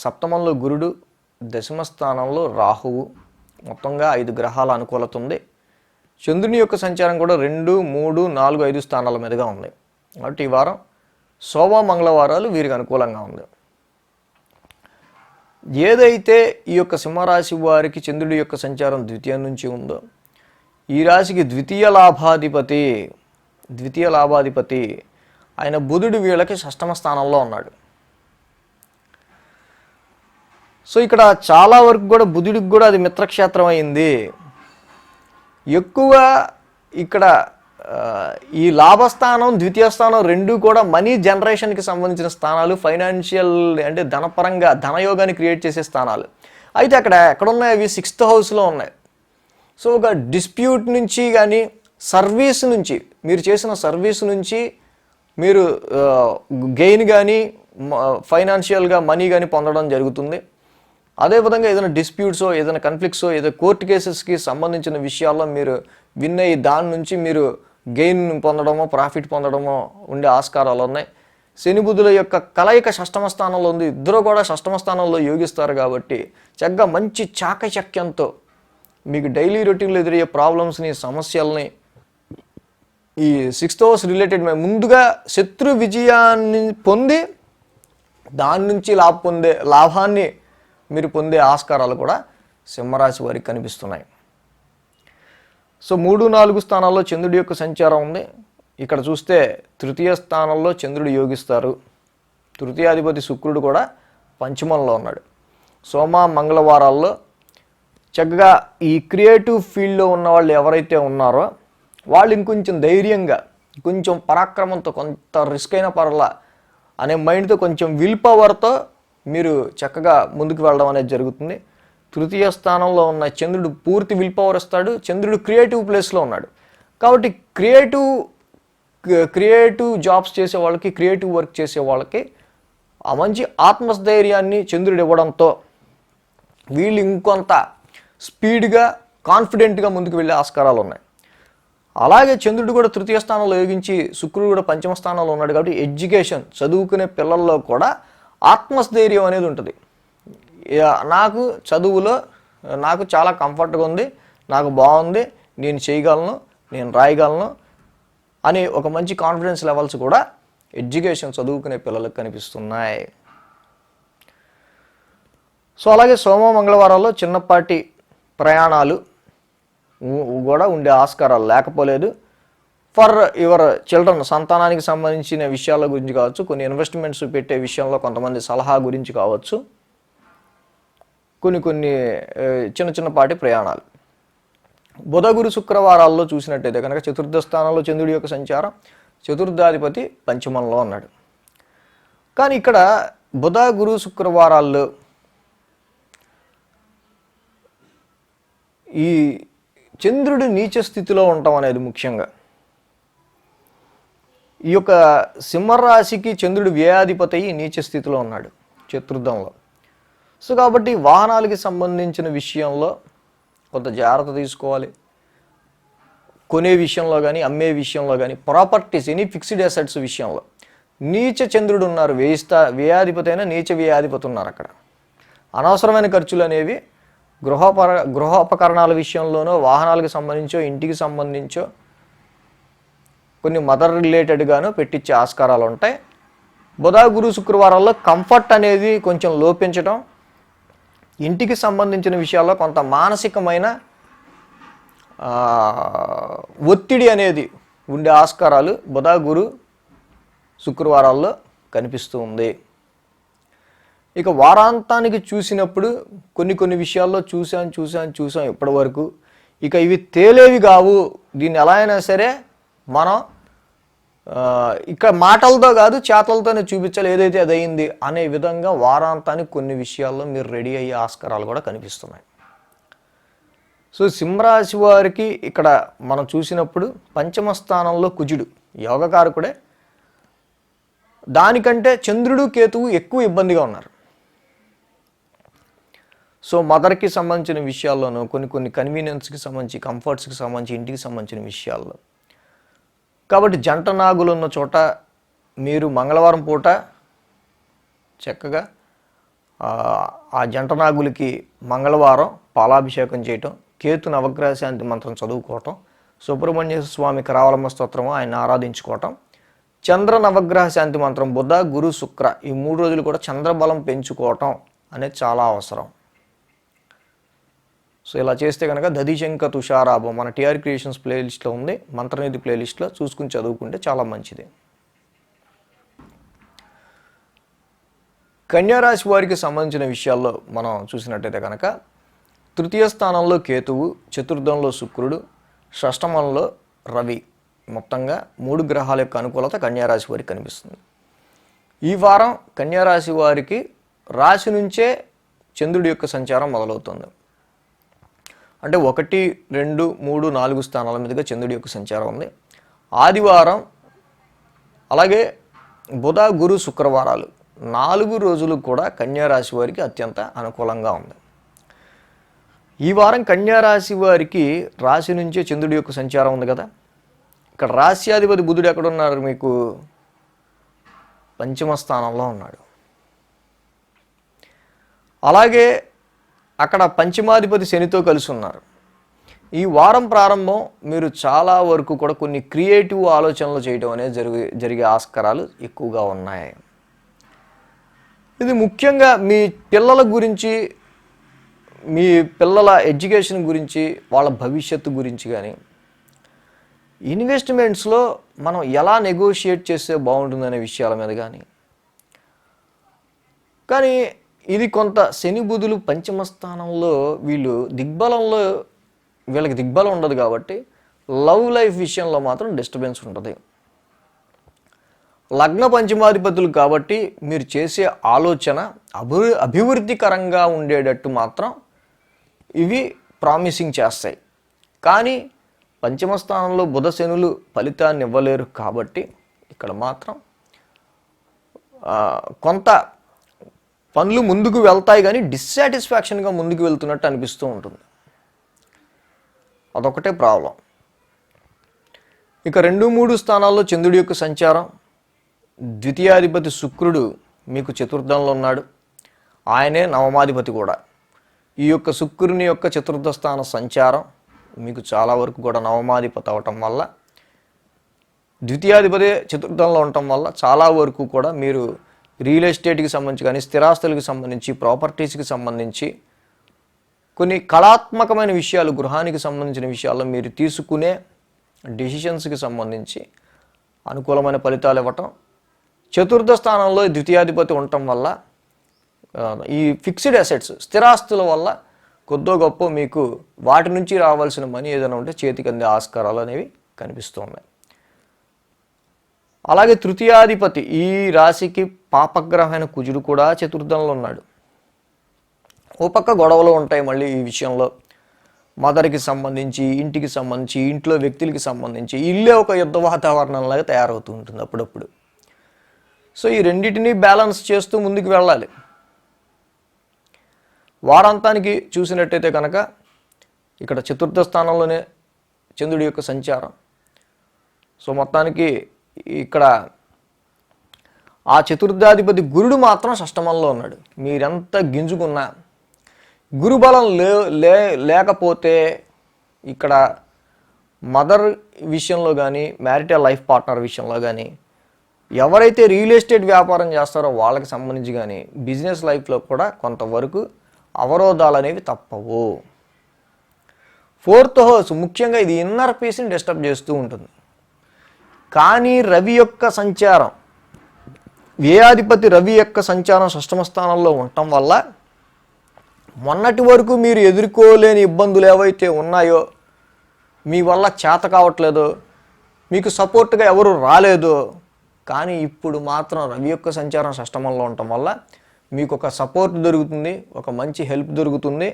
సప్తమంలో గురుడు, దశమ స్థానంలో రాహువు, మొత్తంగా 5 గ్రహాల అనుకూలత ఉంది. చంద్రుని యొక్క సంచారం కూడా 2, 3, 4, 5 స్థానాల మీదుగా ఉంది. కాబట్టి ఈ వారం సోమ మంగళవారాలు వీరికి అనుకూలంగా ఉంది. ఏదైతే ఈ యొక్క సింహరాశి వారికి చంద్రుడి యొక్క సంచారం ద్వితీయం నుంచి ఉందో ఈ రాశికి ద్వితీయ లాభాధిపతి ఆయన బుధుడు వీళ్ళకి షష్టమ స్థానంలో ఉన్నాడు. సో ఇక్కడ చాలా వరకు కూడా బుధుడికి కూడా అది మిత్రక్షేత్రం అయింది. ఎక్కువ ఇక్కడ ఈ లాభస్థానం ద్వితీయ స్థానం రెండు కూడా మనీ జనరేషన్కి సంబంధించిన స్థానాలు, ఫైనాన్షియల్ అంటే ధనపరంగా ధనయోగాన్ని క్రియేట్ చేసే స్థానాలు. అయితే ఎక్కడున్నాయి అవి 6th హౌస్లో ఉన్నాయి. సో ఒక డిస్ప్యూట్ నుంచి కానీ సర్వీస్ నుంచి మీరు చేసిన సర్వీస్ నుంచి మీరు గెయిన్ కానీ ఫైనాన్షియల్గా మనీ కానీ పొందడం జరుగుతుంది. అదేవిధంగా ఏదైనా డిస్ప్యూట్సో ఏదైనా కన్ఫ్లిక్ట్సో ఏదో కోర్టు కేసెస్కి సంబంధించిన విషయాల్లో మీరు విన్ అయ్యి దాని నుంచి మీరు గెయిన్ పొందడమో ప్రాఫిట్ పొందడమో ఉండే ఆస్కారాలు ఉన్నాయి. శని బుధుల యొక్క కలయిక షష్టమ స్థానంలో ఉంది. ఇద్దరు కూడా షష్టమ స్థానంలో యోగిస్తారు కాబట్టి చక్కగా మంచి చాకచక్యంతో మీకు డైలీ రొటీన్లో ఎదురయ్యే ప్రాబ్లమ్స్ని సమస్యల్ని ఈ 6th హౌస్ రిలేటెడ్ ముందుగా శత్రు విజయాన్ని పొంది దాని నుంచి లాభాన్ని మీరు పొందే ఆస్కారాలు కూడా సింహరాశి వారికి కనిపిస్తున్నాయి. సో 3, 4 స్థానాల్లో చంద్రుడి యొక్క సంచారం ఉంది. ఇక్కడ చూస్తే తృతీయ స్థానంలో చంద్రుడు యోగిస్తారు. తృతీయాధిపతి శుక్రుడు కూడా పంచమంలో ఉన్నాడు. సోమ మంగళవారాల్లో చక్కగా ఈ క్రియేటివ్ ఫీల్డ్లో ఉన్న వాళ్ళు ఎవరైతే ఉన్నారో వాళ్ళు ఇంకొంచెం ధైర్యంగా కొంచెం పరాక్రమంతో కొంత రిస్క్ అయిన పర్లా అనే మైండ్తో కొంచెం విల్ పవర్తో మీరు చక్కగా ముందుకు వెళ్ళడం అనేది జరుగుతుంది. తృతీయ స్థానంలో ఉన్న చంద్రుడు పూర్తి విల్ పవర్ ఇస్తాడు. చంద్రుడు క్రియేటివ్ ప్లేస్లో ఉన్నాడు కాబట్టి క్రియేటివ్ జాబ్స్ చేసే వాళ్ళకి, క్రియేటివ్ వర్క్ చేసే వాళ్ళకి ఆ మంచి ఆత్మస్థైర్యాన్ని చంద్రుడు ఇవ్వడంతో వీళ్ళు ఇంకొంత స్పీడ్గా కాన్ఫిడెంట్గా ముందుకు వెళ్ళే ఆస్కారాలు ఉన్నాయి. అలాగే చంద్రుడు కూడా తృతీయ స్థానంలో యోగించి శుక్రుడు కూడా పంచమ స్థానంలో ఉన్నాడు కాబట్టి ఎడ్యుకేషన్ చదువుకునే పిల్లల్లో కూడా ఆత్మస్థైర్యం అనేది ఉంటుంది. నాకు చదువులో నాకు చాలా కంఫర్ట్గా ఉంది, నాకు బాగుంది, నేను చేయగలను, నేను రాయగలను అని ఒక మంచి కాన్ఫిడెన్స్ లెవెల్స్ కూడా ఎడ్యుకేషన్ చదువుకునే పిల్లలకు కనిపిస్తున్నాయి. సో అలాగే సోమ మంగళవారాల్లో చిన్నపాటి ప్రయాణాలు కూడా ఉండే ఆస్కారాలు లేకపోలేదు. ఫర్ యువర్ చిల్డ్రన్, సంతానానికి సంబంధించిన విషయాల గురించి కావచ్చు, కొన్ని ఇన్వెస్ట్మెంట్స్ పెట్టే విషయంలో కొంతమంది సలహా గురించి కావచ్చు, కొన్ని చిన్నపాటి ప్రయాణాలు. బుధ గురు శుక్రవారాల్లో చూసినట్టయితే కనుక చతుర్థ స్థానంలో చంద్రుడి యొక్క సంచారం, చతుర్థాధిపతి పంచమంలో ఉన్నాడు. కానీ ఇక్కడ బుధ గురు శుక్రవారాల్లో ఈ చంద్రుడి నీచ స్థితిలో ఉండటం అనేది ముఖ్యంగా ఈ యొక్క సింహరాశికి చంద్రుడు వ్యయాధిపతి నీచ స్థితిలో ఉన్నాడు చతుర్థంలో. సో కాబట్టి వాహనాలకి సంబంధించిన విషయంలో కొంత జాగ్రత్త తీసుకోవాలి. కొనే విషయంలో కానీ, అమ్మే విషయంలో కానీ, ప్రాపర్టీస్ ఎనీ ఫిక్స్డ్ అసెట్స్ విషయంలో నీచ చంద్రుడు ఉన్నారు, వ్యయాధిపతి అయినా నీచ వ్యయాధిపతి ఉన్నారు. అక్కడ అనవసరమైన ఖర్చులు అనేవి గృహోపకరణాల విషయంలోనో, వాహనాలకు సంబంధించో, ఇంటికి సంబంధించో, కొన్ని మదర్ రిలేటెడ్గాను పెట్టించే ఆస్కారాలు ఉంటాయి. బుధ గురు శుక్రవారాల్లో కంఫర్ట్ అనేది కొంచెం లోపించడం, ఇంటికి సంబంధించిన విషయాల్లో కొంత మానసికమైన ఒత్తిడి అనేది ఉండే ఆస్కారాలు బుధ గురు శుక్రవారాల్లో కనిపిస్తూ ఉంది. ఇక వారాంతానికి చూసినప్పుడు కొన్ని విషయాల్లో చూసాం ఇప్పటి వరకు. ఇక ఇవి తేలేవి కావు, దీన్ని ఎలా అయినా సరే మనం ఇక్కడ మాటలతో కాదు చేతలతోనే చూపించాలి, ఏదైతే అది అయింది అనే విధంగా వారాంతానికి కొన్ని విషయాల్లో మీరు రెడీ అయ్యే ఆస్కారాలు కూడా కనిపిస్తున్నాయి. సో సింహరాశి వారికి ఇక్కడ మనం చూసినప్పుడు పంచమ స్థానంలో కుజుడు యోగకారకుడే, దానికంటే చంద్రుడు కేతువు ఎక్కువ ఇబ్బందిగా ఉన్నారు. సో మదర్కి సంబంధించిన విషయాల్లోనూ కొన్ని కన్వీనియన్స్కి సంబంధించి, కంఫర్ట్స్కి సంబంధించి, ఇంటికి సంబంధించిన విషయాల్లో. కాబట్టి జంట నాగులు ఉన్న చోట మీరు మంగళవారం పూట చక్కగా ఆ జంట నాగులకి మంగళవారం పాలాభిషేకం చేయటం, కేతు నవగ్రహ శాంతి మంత్రం చదువుకోవటం, సుబ్రహ్మణ్య స్వామి కరావలంబ స్తోత్రము ఆయన ఆరాధించుకోవటం, చంద్ర నవగ్రహ శాంతి మంత్రం బుధ గురు శుక్ర ఈ 3 రోజులు కూడా చంద్రబలం పెంచుకోవటం అనేది చాలా అవసరం. సో ఇలా చేస్తే కనుక దధిశంక తుషారాభం మన టీఆర్ క్రియేషన్స్ ప్లేలిస్ట్లో ఉంది, మంత్రనిధి ప్లేలిస్ట్లో చూసుకుని చదువుకుంటే చాలా మంచిది. కన్యారాశి వారికి సంబంధించిన విషయాల్లో మనం చూసినట్టయితే కనుక తృతీయ స్థానంలో కేతువు, చతుర్థంలో శుక్రుడు, షష్టమంలో రవి, మొత్తంగా 3 గ్రహాల యొక్క అనుకూలత కన్యారాశి వారికి కనిపిస్తుంది. ఈ వారం కన్యారాశి వారికి రాశి నుంచే చంద్రుడి యొక్క సంచారం మొదలవుతుంది. అంటే 1, 2, 3, 4 స్థానాల మీదుగా చంద్రుడి యొక్క సంచారం ఉంది. ఆదివారం అలాగే బుధ గురు శుక్రవారాలు 4 రోజులు కూడా కన్యారాశి వారికి అత్యంత అనుకూలంగా ఉంది. ఈ వారం కన్యారాశి వారికి రాశి నుంచే చంద్రుడి యొక్క సంచారం ఉంది కదా. ఇక్కడ రాశ్యాధిపతి బుధుడు ఎక్కడున్నారు, మీకు పంచమ స్థానంలో ఉన్నాడు. అలాగే అక్కడ పంచమాధిపతి శనితో కలిసి ఉన్నారు. ఈ వారం ప్రారంభం మీరు చాలా వరకు కూడా కొన్ని క్రియేటివ్ ఆలోచనలు చేయడం అనేది జరిగే ఆస్కారాలు ఎక్కువగా ఉన్నాయి. ఇది ముఖ్యంగా మీ పిల్లల గురించి, మీ పిల్లల ఎడ్యుకేషన్ గురించి, వాళ్ళ భవిష్యత్తు గురించి కానీ, ఇన్వెస్ట్మెంట్స్లో మనం ఎలా నెగోషియేట్ చేస్తే బాగుంటుందనే విషయాల మీద కానీ ఇది కొంత శని బుధులు పంచమ స్థానంలో వీళ్ళకి దిగ్బలం ఉండదు కాబట్టి లవ్ లైఫ్ విషయంలో మాత్రం డిస్టర్బెన్స్ ఉంటుంది. లగ్న పంచమాధిపతులు కాబట్టి మీరు చేసే ఆలోచన అభివృద్ధికరంగా ఉండేటట్టు మాత్రం ఇవి ప్రామిసింగ్ చేస్తాయి. కానీ పంచమ స్థానంలో బుధ శనులు ఫలితాన్ని ఇవ్వలేరు కాబట్టి ఇక్కడ మాత్రం కొంత పనులు ముందుకు వెళ్తాయి కానీ డిస్సాటిస్ఫాక్షన్గా ముందుకు వెళ్తున్నట్టు అనిపిస్తూ ఉంటుంది. అదొకటే ప్రాబ్లం. ఇక 2, 3 స్థానాల్లో చంద్రుడి యొక్క సంచారం, ద్వితీయాధిపతి శుక్రుడు మీకు చతుర్థంలో ఉన్నాడు. ఆయనే నవమాధిపతి కూడా. ఈ యొక్క శుక్రుని యొక్క చతుర్థ స్థాన సంచారం మీకు చాలా వరకు కూడా నవమాధిపతి అవటం వల్ల, ద్వితీయాధిపతి చతుర్థంలో ఉండటం వల్ల చాలా వరకు కూడా మీరు రియల్ ఎస్టేట్కి సంబంధించి కానీ, స్థిరాస్తులకు సంబంధించి, ప్రాపర్టీస్కి సంబంధించి కొన్ని కళాత్మకమైన విషయాలు, గృహానికి సంబంధించిన విషయాల్లో మీరు తీసుకునే డెసిషన్స్కి సంబంధించి అనుకూలమైన ఫలితాలు ఇవ్వటం. చతుర్థ స్థానంలో ద్వితీయాధిపతి ఉండటం వల్ల ఈ ఫిక్స్డ్ అసెట్స్, స్థిరాస్తుల వల్ల కొద్దో గొప్ప మీకు వాటి నుంచి రావాల్సిన మనీ ఏదైనా ఉంటే చేతికి అందే ఆస్కారాలు అనేవి కనిపిస్తూ ఉన్నాయి. అలాగే తృతీయాధిపతి ఈ రాశికి పాపగ్రహమైన కుజుడు కూడా చతుర్థంలో ఉన్నాడు. ఓ పక్క గొడవలు ఉంటాయి మళ్ళీ ఈ విషయంలో, మదర్కి సంబంధించి, ఇంటికి సంబంధించి, ఇంట్లో వ్యక్తులకి సంబంధించి ఇల్లే ఒక యుద్ధ వాతావరణంలాగా తయారవుతూ ఉంటుంది అప్పుడప్పుడు. సో ఈ రెండింటినీ బ్యాలెన్స్ చేస్తూ ముందుకు వెళ్ళాలి. వారాంతానికి చూసినట్టయితే కనుక ఇక్కడ చతుర్థ స్థానంలోనే చంద్రుడి యొక్క సంచారం. సో మొత్తానికి ఇక్కడ ఆ చతుర్థాధిపతి గురుడు మాత్రం షష్టమంలో ఉన్నాడు. మీరెంత గింజుకున్నా గురుబలం లేకపోతే ఇక్కడ మదర్ విషయంలో కానీ, మ్యారిటల్ లైఫ్ పార్ట్నర్ విషయంలో కానీ, ఎవరైతే రియల్ ఎస్టేట్ వ్యాపారం చేస్తారో వాళ్ళకి సంబంధించి కానీ, బిజినెస్ లైఫ్లో కూడా కొంతవరకు అవరోధాలు అనేవి తప్పవు. ఫోర్త్ హౌస్ ముఖ్యంగా ఇది ఇన్నర్ పీస్ని డిస్టర్బ్ చేస్తూ ఉంటుంది. కానీ రవి యొక్క సంచారం, వ్యయాధిపతి రవి యొక్క సంచారం షష్టమ స్థానంలో ఉండటం వల్ల మొన్నటి వరకు మీరు ఎదుర్కోలేని ఇబ్బందులు ఏవైతే ఉన్నాయో, మీ వల్ల చేత కావట్లేదో, మీకు సపోర్ట్గా ఎవరు రాలేదో, కానీ ఇప్పుడు మాత్రం రవి యొక్క సంచారం షష్టమంలో ఉండటం వల్ల మీకు ఒక సపోర్ట్ దొరుకుతుంది, ఒక మంచి హెల్ప్ దొరుకుతుంది.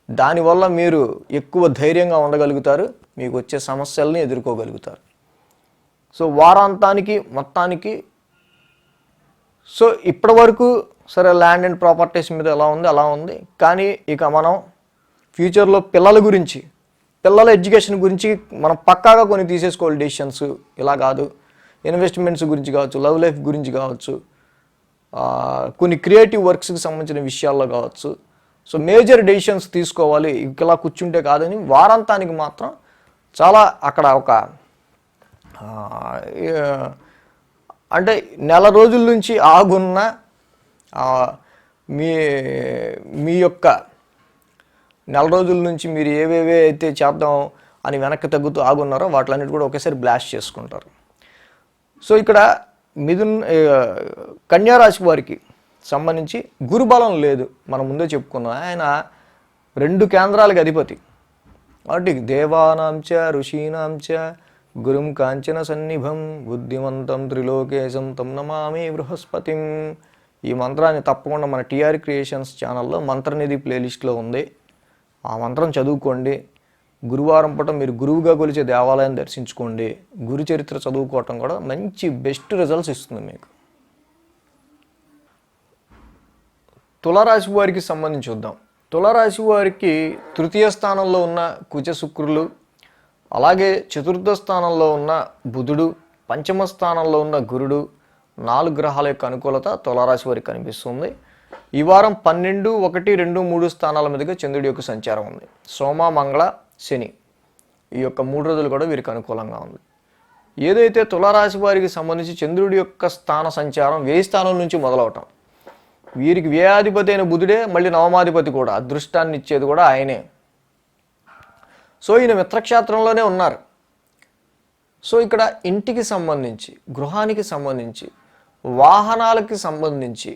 దానివల్ల మీరు ఎక్కువ ధైర్యంగా ఉండగలుగుతారు, మీకు వచ్చే సమస్యల్ని ఎదుర్కోగలుగుతారు. సో వారాంతానికి మొత్తానికి సో ఇప్పటి వరకు సరే ల్యాండ్ అండ్ ప్రాపర్టీస్ మీద ఎలా ఉంది అలా ఉంది. కానీ ఇక మనం ఫ్యూచర్లో పిల్లల గురించి, పిల్లల ఎడ్యుకేషన్ గురించి మనం పక్కాగా కొన్ని తీసేసుకోవాలి డెసిషన్స్. ఇలా కాదు, ఇన్వెస్ట్మెంట్స్ గురించి కావచ్చు, లవ్ లైఫ్ గురించి కావచ్చు, కొన్ని క్రియేటివ్ వర్క్స్కి సంబంధించిన విషయాల్లో కావచ్చు. సో మేజర్ డెసిషన్స్ తీసుకోవాలి, ఇలా కూర్చుంటే కాదని. వారాంతానికి మాత్రం చాలా అక్కడ ఒక అంటే నెల రోజుల నుంచి ఆగున్న మీ యొక్క నెల రోజుల నుంచి మీరు ఏవేవే అయితే చేద్దాం అని వెనక్కి తగ్గుతూ ఆగున్నారో వాటిలన్నిటి కూడా ఒకేసారి బ్లాస్ట్ చేసుకుంటారు. సో ఇక్కడ కన్యారాశి వారికి సంబంధించి గురుబలం లేదు. మనం ముందే చెప్పుకున్నాం, ఆయన 2 కేంద్రాలకు అధిపతి. వాటి దేవానాంచ ఋషీనాంచ గురుం కాంచన సన్నిభం బుద్ధిమంతం త్రిలోకేశం తం నమామి బృహస్పతిం. ఈ మంత్రాన్ని తప్పకుండా మన టీఆర్ క్రియేషన్స్ ఛానల్లో మంత్రనిధి ప్లేలిస్ట్లో ఉంది. ఆ మంత్రం చదువుకోండి. గురువారం పూట మీరు గురువుగా కొలిచే దేవాలయం దర్శించుకోండి. గురు చరిత్ర చదువుకోవటం కూడా మంచి బెస్ట్ రిజల్ట్స్ ఇస్తుంది మీకు. తులారాశి వారికి సంబంధించి చూద్దాం. తులారాశి వారికి తృతీయ స్థానంలో ఉన్న కుజ శుక్రులు, అలాగే చతుర్థ స్థానంలో ఉన్న బుధుడు, పంచమ స్థానంలో ఉన్న గురుడు, 4 గ్రహాల యొక్క అనుకూలత తులారాశి వారికి కనిపిస్తుంది. ఈ వారం 12, 1, 2, 3 స్థానాల మీదుగా చంద్రుడి యొక్క సంచారం ఉంది. సోమ, మంగళ, శని ఈ యొక్క 3 రోజులు కూడా వీరికి అనుకూలంగా ఉంది. ఏదైతే తులారాశి వారికి సంబంధించి చంద్రుడి యొక్క స్థాన సంచారం వ్యయ స్థానం నుంచి మొదలవటం, వీరికి వ్యయాధిపతి అయిన బుధుడే మళ్ళీ నవమాధిపతి కూడా, అదృష్టాన్ని ఇచ్చేది కూడా ఆయనే. సో ఈయన మిత్రక్షేత్రంలోనే ఉన్నారు. సో ఇక్కడ ఇంటికి సంబంధించి, గృహానికి సంబంధించి, వాహనాలకి సంబంధించి,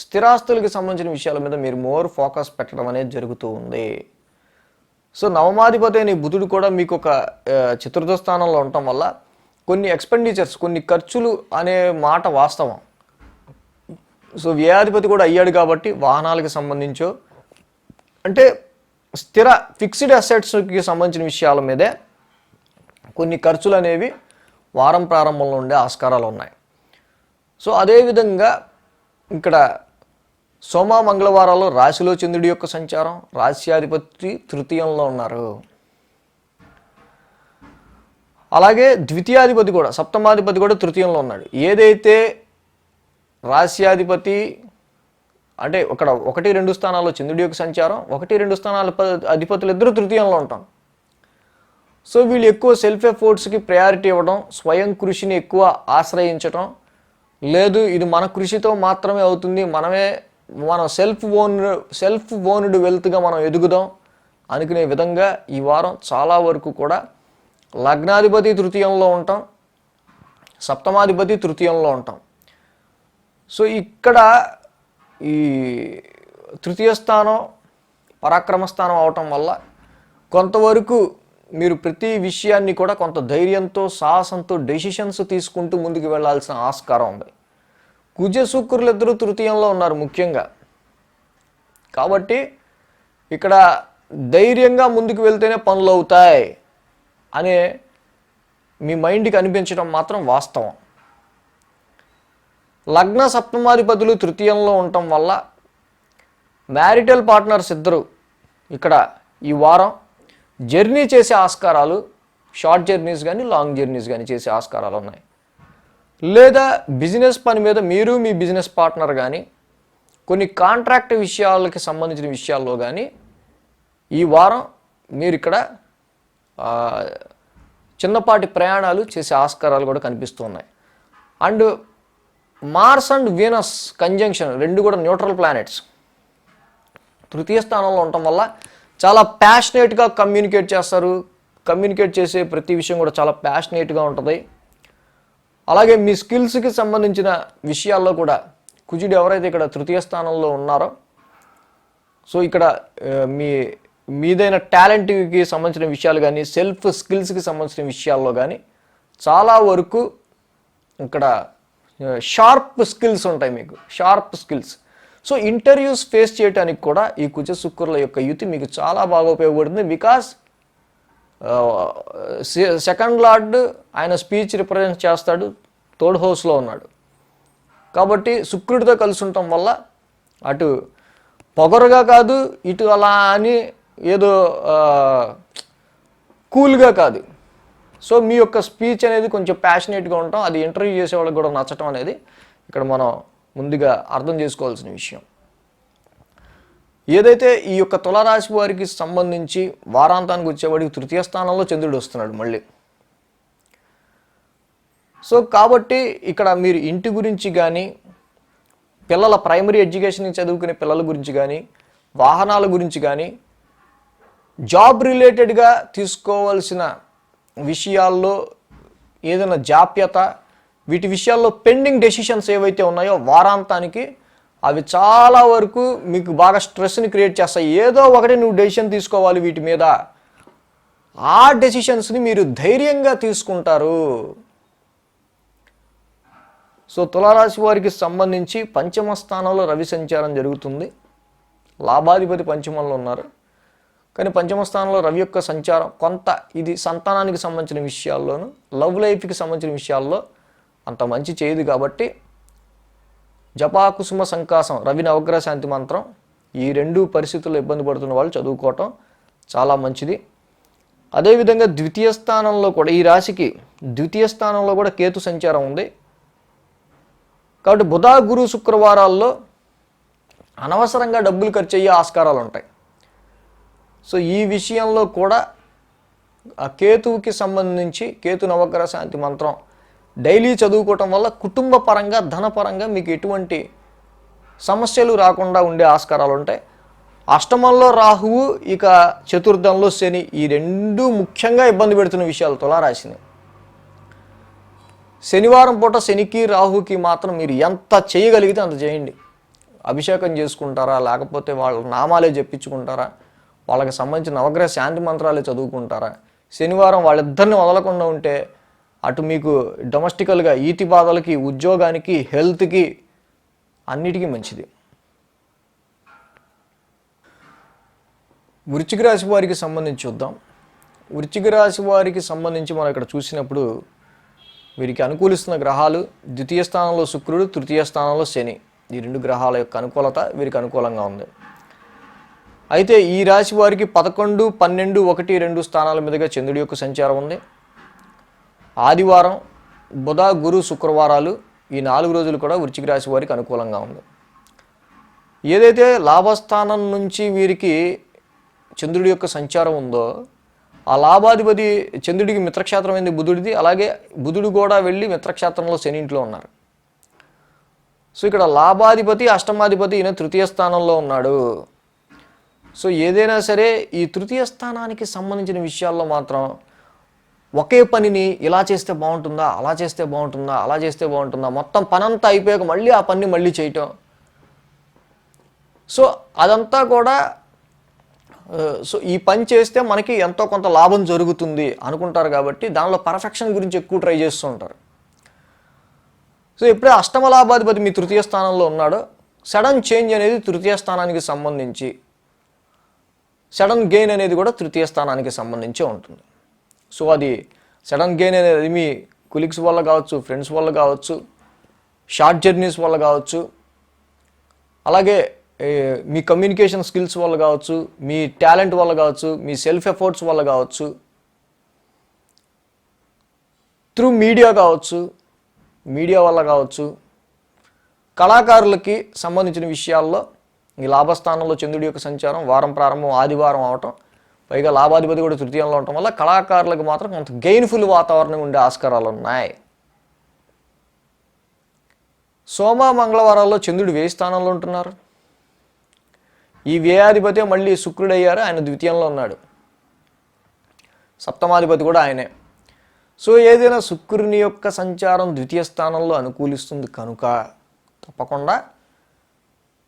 స్థిరాస్తులకి సంబంధించిన విషయాల మీద మీరు మోర్ ఫోకస్ పెట్టడం అనేది జరుగుతూ ఉంది. సో నవమాధిపతి అయిన బుధుడు కూడా మీకు ఒక చతుర్థ స్థానంలో ఉండటం వల్ల కొన్ని ఎక్స్పెండిచర్స్, కొన్ని ఖర్చులు అనే మాట వాస్తవం. సో వ్యయాధిపతి కూడా అయ్యాడు కాబట్టి వాహనాలకు సంబంధించో అంటే స్థిర ఫిక్స్డ్ అసెట్స్కి సంబంధించిన విషయాల మీదే కొన్ని ఖర్చులు అనేవి వారం ప్రారంభంలో ఉండే ఆస్కారాలు ఉన్నాయి. సో అదేవిధంగా ఇక్కడ సోమ మంగళవారాల్లో రాశిలో చంద్రుడి యొక్క సంచారం, రాశ్యాధిపతి తృతీయంలో ఉన్నారు. అలాగే ద్వితీయాధిపతి కూడా, సప్తమాధిపతి కూడా తృతీయంలో ఉన్నాడు. ఏదైతే రాశ్యాధిపతి అంటే ఇక్కడ 1-2 స్థానాల్లో చంద్రుడి యొక్క సంచారం, 1-2 స్థానాల అధిపతులు ఇద్దరు తృతీయంలో ఉంటాం. సో వీళ్ళు ఎక్కువ సెల్ఫ్ ఎఫోర్ట్స్కి ప్రయారిటీ ఇవ్వడం, స్వయం కృషిని ఎక్కువ ఆశ్రయించడం, లేదు ఇది మన కృషితో మాత్రమే అవుతుంది, మనం సెల్ఫ్ ఓన్డ్ వెల్త్గా మనం ఎదుగుదాం అనుకునే విధంగా ఈ వారం చాలా వరకు కూడా లగ్నాధిపతి తృతీయంలో ఉంటాం, సప్తమాధిపతి తృతీయంలో ఉంటాం. సో ఇక్కడ ఈ తృతీయ స్థానం పరాక్రమ స్థానం అవటం వల్ల కొంతవరకు మీరు ప్రతి విషయాన్ని కూడా కొంత ధైర్యంతో సాహసంతో డెసిషన్స్ తీసుకుంటూ ముందుకు వెళ్ళాల్సిన ఆస్కారం ఉంది. కుజ శుక్రులు ఇద్దరు తృతీయంలో ఉన్నారు ముఖ్యంగా, కాబట్టి ఇక్కడ ధైర్యంగా ముందుకు వెళ్తేనే పనులు అవుతాయి అనే మీ మైండ్కి అనిపించడం మాత్రం వాస్తవం. లగ్న సప్తమాధిపతులు తృతీయంలో ఉండటం వల్ల మ్యారిటల్ పార్ట్నర్స్ ఇద్దరు ఇక్కడ ఈ వారం జర్నీ చేసే ఆస్కారాలు, షార్ట్ జర్నీస్ కానీ లాంగ్ జర్నీస్ కానీ చేసే ఆస్కారాలు ఉన్నాయి. లేదా బిజినెస్ పని మీద మీరు మీ బిజినెస్ పార్ట్నర్ కానీ కొన్ని కాంట్రాక్ట్ విషయాలకి సంబంధించిన విషయాల్లో కానీ ఈ వారం మీరు ఇక్కడ చిన్నపాటి ప్రయాణాలు చేసే ఆస్కారాలు కూడా కనిపిస్తున్నాయి. And Mars and Venus conjunction రెండు కూడా న్యూట్రల్ ప్లానెట్స్ తృతీయ స్థానంలో ఉండటం వల్ల చాలా ప్యాషనేట్గా కమ్యూనికేట్ చేస్తారు. కమ్యూనికేట్ చేసే ప్రతి విషయం కూడా చాలా ప్యాషనేట్గా ఉంటుంది. అలాగే మీ స్కిల్స్కి సంబంధించిన విషయాల్లో కూడా కుజుడు ఎవరైతే ఇక్కడ తృతీయ స్థానంలో ఉన్నారో, సో ఇక్కడ మీదైన టాలెంట్కి సంబంధించిన విషయాలు కానీ సెల్ఫ్ స్కిల్స్కి సంబంధించిన విషయాల్లో కానీ చాలా వరకు ఇక్కడ షార్ప్ స్కిల్స్ ఉంటాయి, మీకు sharp skills. So interviews face చేయడానికి కూడా ఈ కుజ శుక్రుల యొక్క యుతి మీకు చాలా బాగా ఉపయోగపడుతుంది. బికాస్ సెకండ్ లార్డ్ ఆయన స్పీచ్ రిప్రజెంట్ చేస్తాడు, థర్డ్ హౌస్లో ఉన్నాడు కాబట్టి శుక్రుడితో కలిసి ఉండటం వల్ల అటు పొగరుగా కాదు, ఇటు అలా అని ఏదో కూల్గా కాదు. సో మీ యొక్క స్పీచ్ అనేది కొంచెం ప్యాషనేట్గా ఉంటాం, అది ఇంటర్వ్యూ చేసే వాళ్ళకి కూడా నచ్చటం అనేది ఇక్కడ మనం ముందుగా అర్థం చేసుకోవాల్సిన విషయం. ఏదైతే ఈ యొక్క తులారాశి వారికి సంబంధించి వారాంతానికి వచ్చేవాడికి తృతీయ స్థానంలో చంద్రుడు వస్తున్నాడు మళ్ళీ. సో కాబట్టి ఇక్కడ మీరు ఇంటి గురించి కానీ, పిల్లల ప్రైమరీ ఎడ్యుకేషన్ చదువుకునే పిల్లల గురించి కానీ, వాహనాల గురించి కానీ, జాబ్ రిలేటెడ్గా తీసుకోవాల్సిన విషయాల్లో ఏదైనా జాప్యత, వీటి విషయాల్లో పెండింగ్ డెసిషన్స్ ఏవైతే ఉన్నాయో వారాంతానికి అవి చాలా వరకు మీకు బాగా స్ట్రెస్ని క్రియేట్ చేస్తాయి. ఏదో ఒకటి నువ్వు డెసిషన్ తీసుకోవాలి వీటి మీద, ఆ డెసిషన్స్ని మీరు ధైర్యంగా తీసుకుంటారు. సో తులారాశి వారికి సంబంధించి పంచమ స్థానంలో రవి సంచారం జరుగుతుంది. లాభాధిపతి పంచమంలో ఉన్నారు, కానీ పంచమ స్థానంలో రవి యొక్క సంచారం కొంత ఇది సంతానానికి సంబంధించిన విషయాల్లోనూ లవ్ లైఫ్కి సంబంధించిన విషయాల్లో అంత మంచి చేయదు. కాబట్టి జపాకుసుమ సంకాసం రవి నవగ్రహ శాంతి మంత్రం ఈ రెండు పరిస్థితుల్లో ఇబ్బంది పడుతున్న వాళ్ళు చదువుకోవటం చాలా మంచిది. అదేవిధంగా ద్వితీయ స్థానంలో కూడా ఈ రాశికి ద్వితీయ స్థానంలో కూడా కేతు సంచారం ఉంది. కాబట్టి బుధ గురు శుక్రవారాల్లో అనవసరంగా డబ్బులు ఖర్చు అయ్యే ఆస్కారాలు ఉంటాయి. సో ఈ విషయంలో కూడా ఆ కేతువుకి సంబంధించి కేతు నవగ్రహ శాంతి మంత్రం డైలీ చదువుకోవటం వల్ల కుటుంబ పరంగా ధనపరంగా మీకు ఎటువంటి సమస్యలు రాకుండా ఉండే ఆస్కారాలు ఉంటాయి. అష్టమంలో రాహువు, ఇక చతుర్థంలో శని, ఈ రెండు ముఖ్యంగా ఇబ్బంది పెడుతున్న విషయాలు తులారాశిని. శనివారం పూట శనికి రాహుకి మాత్రం మీరు ఎంత చేయగలిగితే అంత చేయండి. అభిషేకం చేసుకుంటారా, లేకపోతే వాళ్ళ నామాలే చెప్పించుకుంటారా, వాళ్ళకి సంబంధించిన నవగ్రహ శాంతి మంత్రాలే చదువుకుంటారా. శనివారం వాళ్ళిద్దరిని వదలకుండా ఉంటే అటు మీకు డొమెస్టికల్గా ఈతి బాధలకి, ఉద్యోగానికి, హెల్త్కి అన్నిటికీ మంచిది. వృశ్చిక రాశి వారికి సంబంధించి చూద్దాం. వృశ్చిక రాశి వారికి సంబంధించి మనం ఇక్కడ చూసినప్పుడు వీరికి అనుకూలిస్తున్న గ్రహాలు ద్వితీయ స్థానంలో శుక్రుడు, తృతీయ స్థానంలో శని, ఈ రెండు గ్రహాల యొక్క అనుకూలత వీరికి అనుకూలంగా ఉంది. అయితే ఈ రాశి వారికి 11, 12, 1, 2 స్థానాల మీదుగా చంద్రుడి యొక్క సంచారం ఉంది. ఆదివారం బుధ గురు శుక్రవారాలు ఈ 4 రోజులు కూడా వృశ్చిక రాశి వారికి అనుకూలంగా ఉంది. ఏదైతే లాభస్థానం నుంచి వీరికి చంద్రుడి యొక్క సంచారం ఉందో, ఆ లాభాధిపతి చంద్రుడికి మిత్రక్షేత్రం అయింది బుధుడిది, అలాగే బుధుడు కూడా వెళ్ళి మిత్రక్షేత్రంలో శని ఇంట్లో ఉన్నారు. సో ఇక్కడ లాభాధిపతి అష్టమాధిపతి ఈయన తృతీయ స్థానంలో ఉన్నాడు. సో ఏదైనా సరే ఈ తృతీయ స్థానానికి సంబంధించిన విషయాల్లో మాత్రం ఒకే పనిని ఇలా చేస్తే బాగుంటుందా, అలా చేస్తే బాగుంటుందా, అలా చేస్తే బాగుంటుందా, మొత్తం పనంతా అయిపోయాక మళ్ళీ ఆ పని మళ్ళీ చేయటం. సో అదంతా కూడా సో ఈ పని చేస్తే మనకి ఎంతో కొంత లాభం జరుగుతుంది అనుకుంటారు కాబట్టి దానిలో పర్ఫెక్షన్ గురించి ఎక్కువ ట్రై చేస్తూ ఉంటారు. సో ఎప్పుడే అష్టమ లాభాధిపతి మీ తృతీయ స్థానంలో ఉన్నాడో సడన్ చేంజ్ అనేది తృతీయ స్థానానికి సంబంధించి, సడన్ గెయిన్ అనేది కూడా తృతీయ స్థానానికి సంబంధించే ఉంటుంది. సో అది సడన్ గెయిన్ అనేది మీ కొలీగ్స్ వల్ల కావచ్చు, ఫ్రెండ్స్ వల్ల కావచ్చు, షార్ట్ జర్నీస్ వల్ల కావచ్చు, అలాగే మీ కమ్యూనికేషన్ స్కిల్స్ వల్ల కావచ్చు, మీ టాలెంట్ వల్ల కావచ్చు, మీ సెల్ఫ్ ఎఫర్ట్స్ వల్ల కావచ్చు, త్రూ మీడియా కావచ్చు, మీడియా వల్ల కావచ్చు, కళాకారులకి సంబంధించిన విషయాల్లో ఈ లాభస్థానంలో చంద్రుడి యొక్క సంచారం వారం ప్రారంభం ఆదివారం అవటం, పైగా లాభాధిపతి కూడా తృతీయంలో ఉండటం వల్ల కళాకారులకు మాత్రం కొంత గెయిన్ఫుల్ వాతావరణం ఉండే ఆస్కారాలు ఉన్నాయి. సోమ మంగళవారాల్లో చంద్రుడు వ్యయ స్థానంలో ఉంటున్నారు. ఈ వ్యయాధిపతి మళ్ళీ శుక్రుడు అయ్యారు, ఆయన ద్వితీయంలో ఉన్నాడు. సప్తమాధిపతి కూడా ఆయనే. సో ఏదైనా శుక్రుని యొక్క సంచారం ద్వితీయ స్థానంలో అనుకూలిస్తుంది కనుక తప్పకుండా